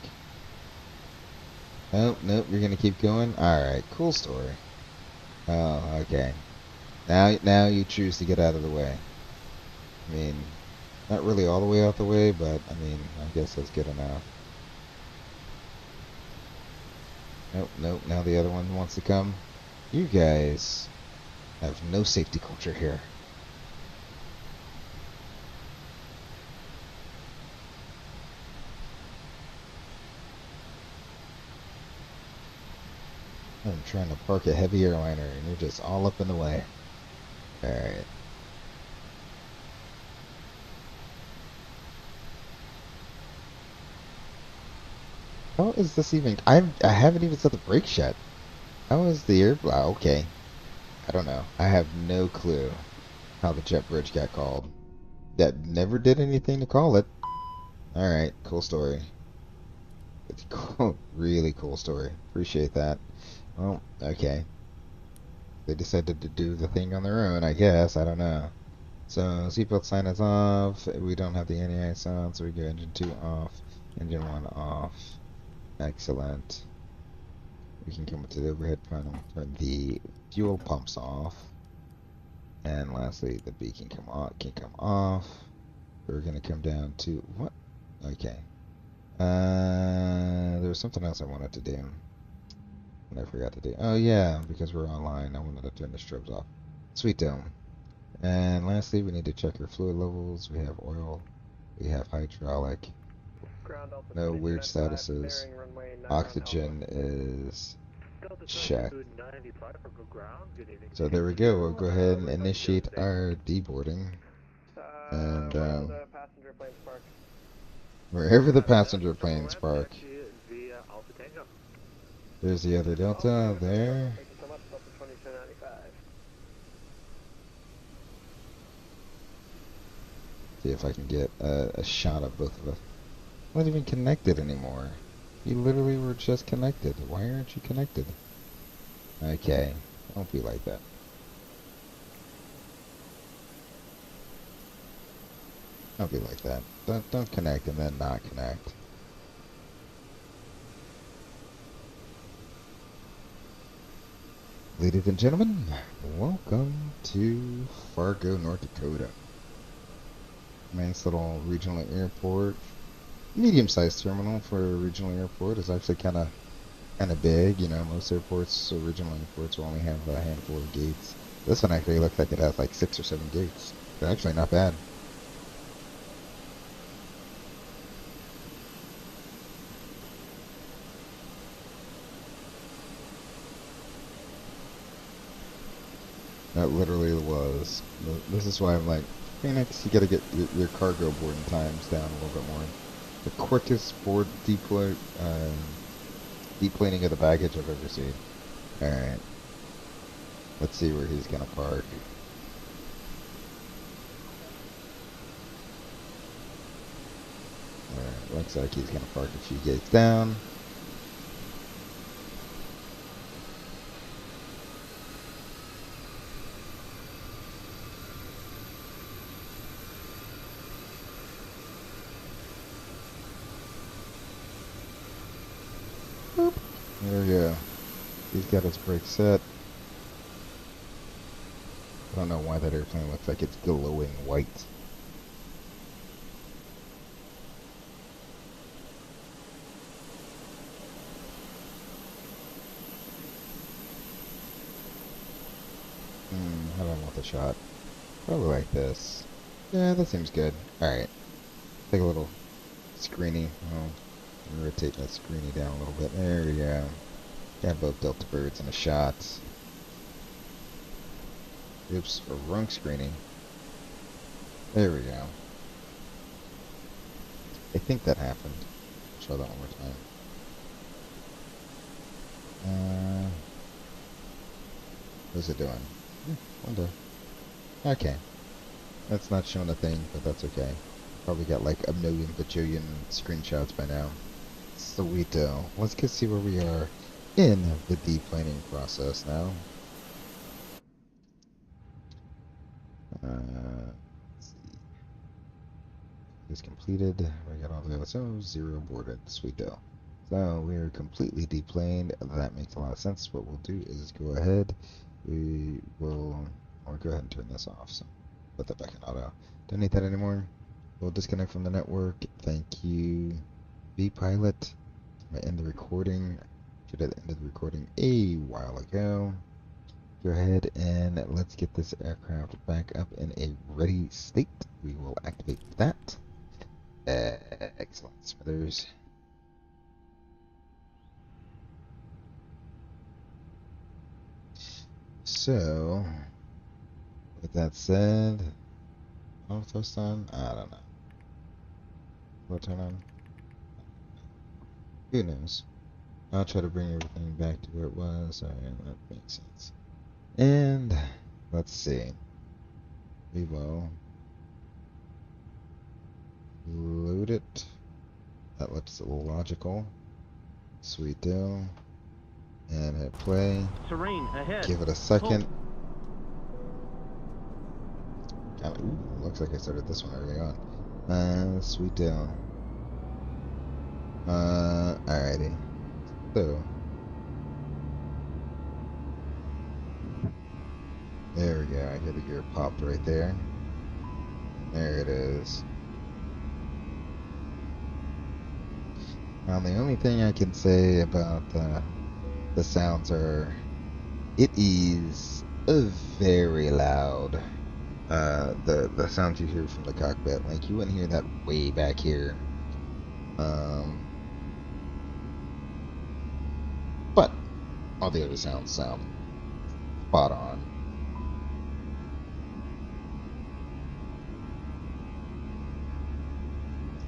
Oh, nope. You're going to keep going? Alright. Cool story. Oh, okay. Now you choose to get out of the way. I mean, not really all the way out the way, but, I mean, I guess that's good enough. Nope, nope, now the other one wants to come. You guys have no safety culture here. I'm trying to park a heavy airliner and you're just all up in the way. Alright. How is this even... I haven't even set the brakes yet. How is the air... okay. I don't know. I have no clue how the jet bridge got called. That never did anything to call it. Alright, cool story. It's cool. Really cool story. Appreciate that. Well, okay. They decided to do the thing on their own, I guess. I don't know. So, seatbelt sign is off. We don't have the anti-ice on, so we go engine 2 off. Engine 1 off. Excellent. We can come to the overhead panel, turn the fuel pumps off, and lastly, the beacon can come off. We're gonna come down to what? Okay. There was something else I wanted to do, and I forgot to do. Oh yeah, because we're online, I wanted to turn the strobes off. Sweet dome. And lastly, we need to check our fluid levels. We have oil. We have hydraulic. No weird statuses. Oxygen is checked. So there we go. We'll go ahead and initiate our deboarding. And wherever the passenger planes park. There's the other Delta there. See if I can get a shot of both of us. Not even connected anymore. You literally were just connected. Why aren't you connected? Okay, don't be like that. Don't be like that. Don't connect and then not connect. Ladies and gentlemen, welcome to Fargo, North Dakota. Nice little regional airport. Medium-sized terminal for a regional airport. Is actually kind of big. You know, most airports, or regional airports, will only have a handful of gates. This one actually looks like it has like 6 or 7 gates. It's actually not bad. That literally was. This is why I'm like, Phoenix, you gotta get your cargo boarding times down a little bit more. The quickest board deplaning of the baggage I've ever seen. Alright. Let's see where he's gonna park. Alright, looks like he's gonna park a few gates down. Boop. There we go. He's got his brakes set. I don't know why that airplane looks like it's glowing white. How do I want the shot? Probably like this. Yeah, that seems good. Alright. Take a little screeny. Oh, rotate that screeny down a little bit. There we go. Got both Delta birds in a shot. Oops, wrong screening. There we go. I think that happened. Try that one more time. What's it doing? Window. Okay. That's not showing a thing, but that's okay. Probably got like a million bajillion screenshots by now. Sweeto. Let's go see where we are in the deplaning process now. Let's see. It's completed. We got all the LSOs, 0 boarded. Sweeto. So we're completely deplaned. That makes a lot of sense. What we'll do is go ahead. We will, or go ahead and turn this off. So put that back in auto. Don't need that anymore. We'll disconnect from the network. Thank you, VPilot. I'm gonna end the recording. Should have ended the recording a while ago. Go ahead and let's get this aircraft back up in a ready state. We will activate that. Excellent, Smithers. So, with that said, oh, thrust on? I don't know. Will it turn on? Who knows? I'll try to bring everything back to where it was. Alright, that makes sense. And, let's see. We will load it. That looks logical. Sweet deal. And hit play. Terrain ahead. Give it a second. Ooh, looks like I started this one early on. Sweet deal. Alrighty. So, there we go. I hear the gear popped right there. There it is. Now, the only thing I can say about the sounds are, it is very loud. The sounds you hear from the cockpit, like you wouldn't hear that way back here. But all the other sounds sound spot on.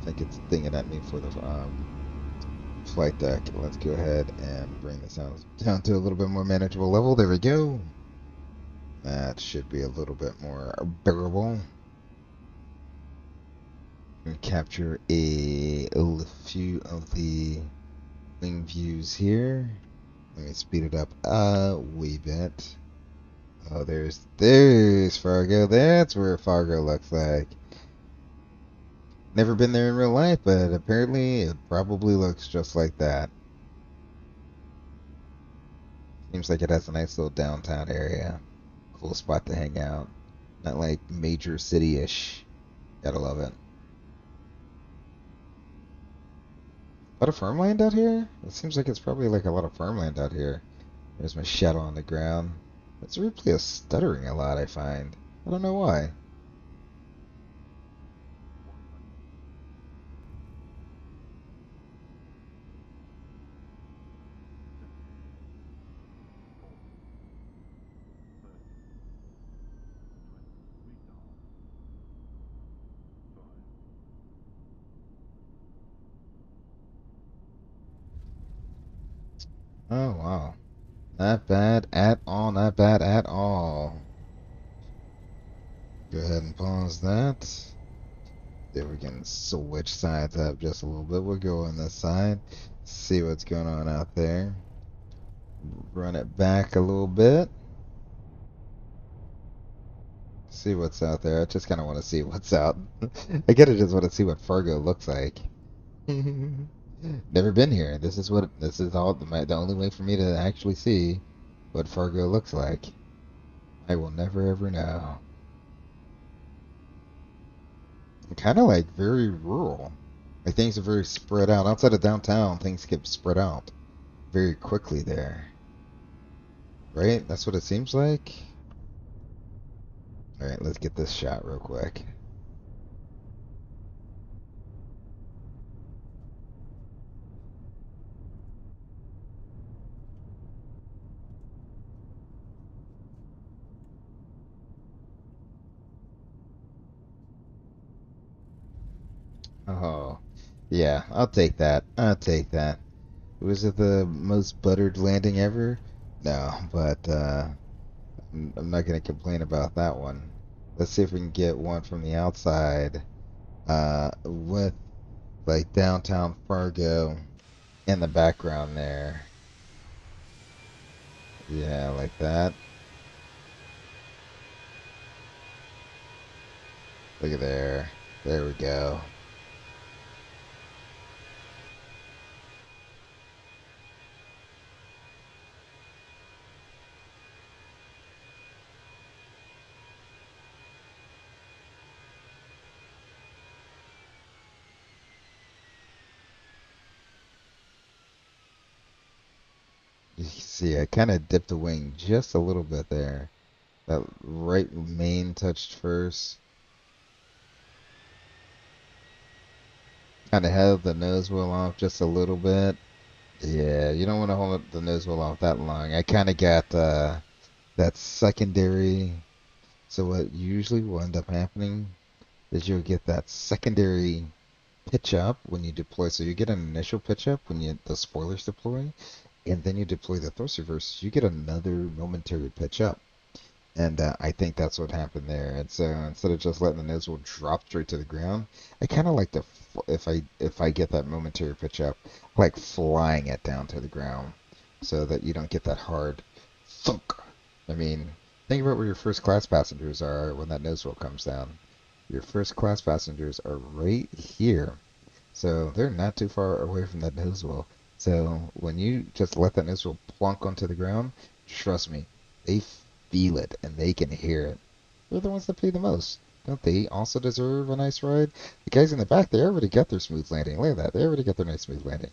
I think it's dinging at me for the flight deck. Let's go ahead and bring the sounds down to a little bit more manageable level. There we go. That should be a little bit more bearable. And capture a few of the wing views here. Let me speed it up a wee bit. Oh, there's Fargo. That's where Fargo looks like. Never been there in real life, but apparently it probably looks just like that. Seems like it has a nice little downtown area. Cool spot to hang out. Not like major city-ish. Gotta love it. A lot of farmland out here? It seems like it's probably like a lot of farmland out here. There's my shadow on the ground. This replay is stuttering a lot, I find. I don't know why. Oh, wow. Not bad at all, not bad at all. Go ahead and pause that. Then we can switch sides up just a little bit. We'll go on this side, see what's going on out there. Run it back a little bit. See what's out there. I just kind of want to see what's out. I get it, just want to see what Fargo looks like. Never been here. This is the only way for me to actually see what Fargo looks like. I will never ever know. Kind of like very rural. Like things are very spread out. Outside of downtown, things get spread out very quickly there. Right? That's what it seems like. Alright, let's get this shot real quick. Oh, yeah, I'll take that. I'll take that. Was it the most buttered landing ever? No, but I'm not gonna complain about that one. Let's see if we can get one from the outside, with like downtown Fargo in the background there. Yeah, like that. Look at there. There we go. You see, I kind of dipped the wing just a little bit there. That right main touched first. Kind of held the nose wheel off just a little bit. Yeah, you don't want to hold the nose wheel off that long. I kind of got that secondary. So what usually will end up happening is you'll get that secondary pitch up when you deploy. So you get an initial pitch up when the spoilers deploy, and then you deploy the thrust reverse. You get another momentary pitch up. And I think that's what happened there. And so instead of just letting the nose wheel drop straight to the ground, I kind of like to, if I get that momentary pitch up, I like flying it down to the ground, so that you don't get that hard thunk. I mean, think about where your first class passengers are when that nose wheel comes down. Your first class passengers are right here, so they're not too far away from that nose wheel. So when you just let that nose wheel plunk onto the ground, trust me, they feel it and they can hear it. They're the ones that pay the most. Don't they also deserve a nice ride? The guys in the back, they already got their smooth landing. Look at that. They already got their nice smooth landing.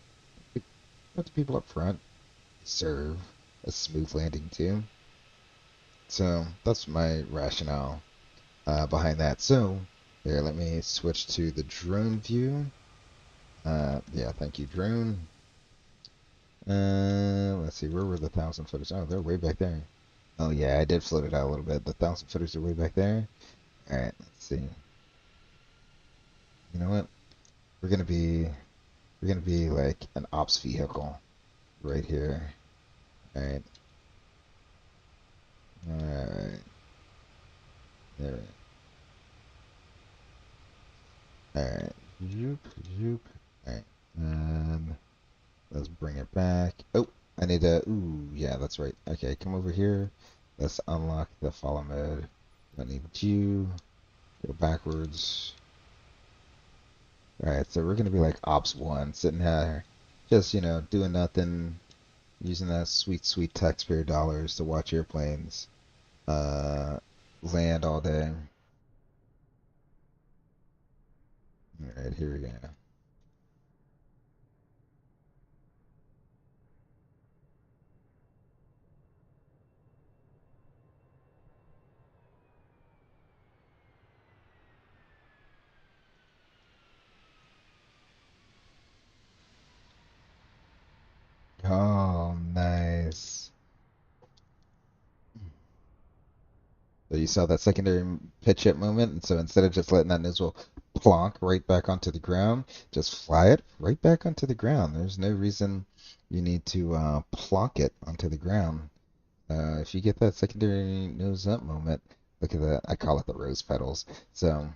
But the people up front deserve a smooth landing too. So that's my rationale behind that. So there, let me switch to the drone view. Yeah, thank you, drone. Let's see, where were the 1,000 footers? Oh, they're way back there. Oh yeah, I did float it out a little bit. The 1,000 footers are way back there. All right, let's see. You know what? We're gonna be we're gonna be like an ops vehicle right here. All right, all right, there. All right, zoop, zoop. All right, and let's bring it back. Oh, I need to. Ooh, yeah, that's right. Okay, come over here. Let's unlock the follow mode. I need you. Go backwards. Alright, so we're gonna be like Ops 1, sitting here, just, doing nothing, using that sweet, sweet taxpayer dollars to watch airplanes uh, land all day. Alright, here we go. Oh, nice. So you saw that secondary pitch hit movement, and so instead of just letting that nozzle plonk right back onto the ground, just fly it right back onto the ground. There's no reason you need to plonk it onto the ground. If you get that secondary nose up moment, look at that. I call it the rose petals. So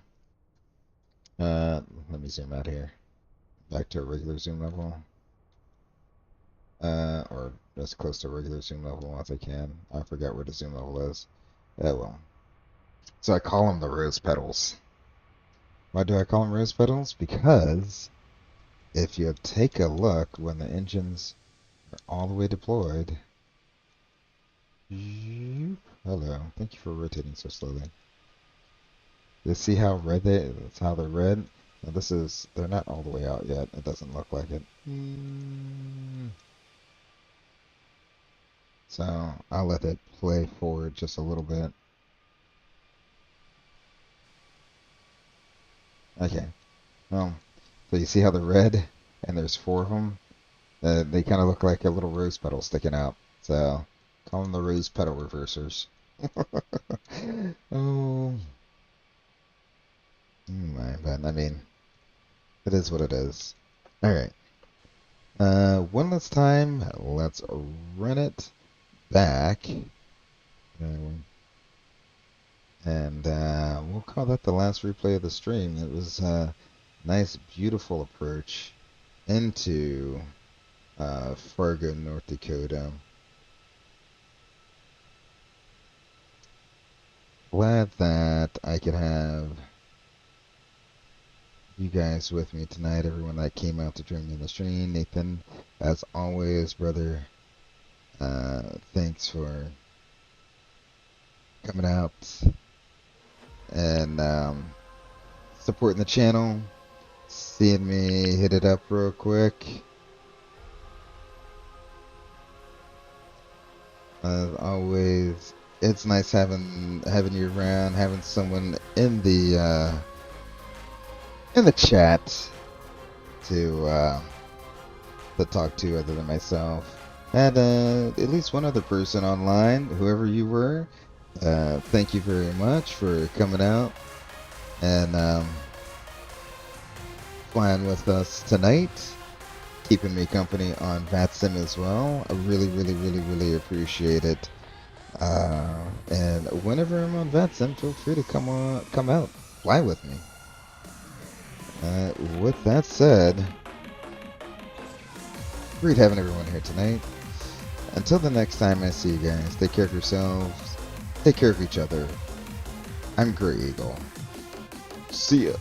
let me zoom out here. Back to a regular zoom level. Or as close to regular zoom level as I can. I forgot where the zoom level is. Oh well. So I call them the rose petals. Why do I call them rose petals? Because if you take a look when the engines are all the way deployed. Hello. Thank you for rotating so slowly. You see how red that's how they're red? Now they're not all the way out yet. It doesn't look like it. So I'll let it play forward just a little bit. Okay. Well, so you see how they're red, and there's 4 of them? They kind of look like a little rose petal sticking out. So call them the rose petal reversers. Oh my, but I mean, it is what it is. All right. One last time, let's run it back. And we'll call that the last replay of the stream. It was a nice, beautiful approach into Fargo, North Dakota. Glad that I could have you guys with me tonight, everyone that came out to join me in the stream. Nathan, as always, brother, thanks for coming out and supporting the channel, seeing me hit it up real quick. As always, it's nice having you around, having someone in the chat to talk to other than myself. And at least one other person online, whoever you were. Thank you very much for coming out and flying with us tonight, keeping me company on VATSIM as well. I really appreciate it. And whenever I'm on VATSIM, feel free to come out, fly with me. With that said, great having everyone here tonight. Until the next time I see you guys, take care of yourselves, take care of each other. I'm Grey Eagle. See ya.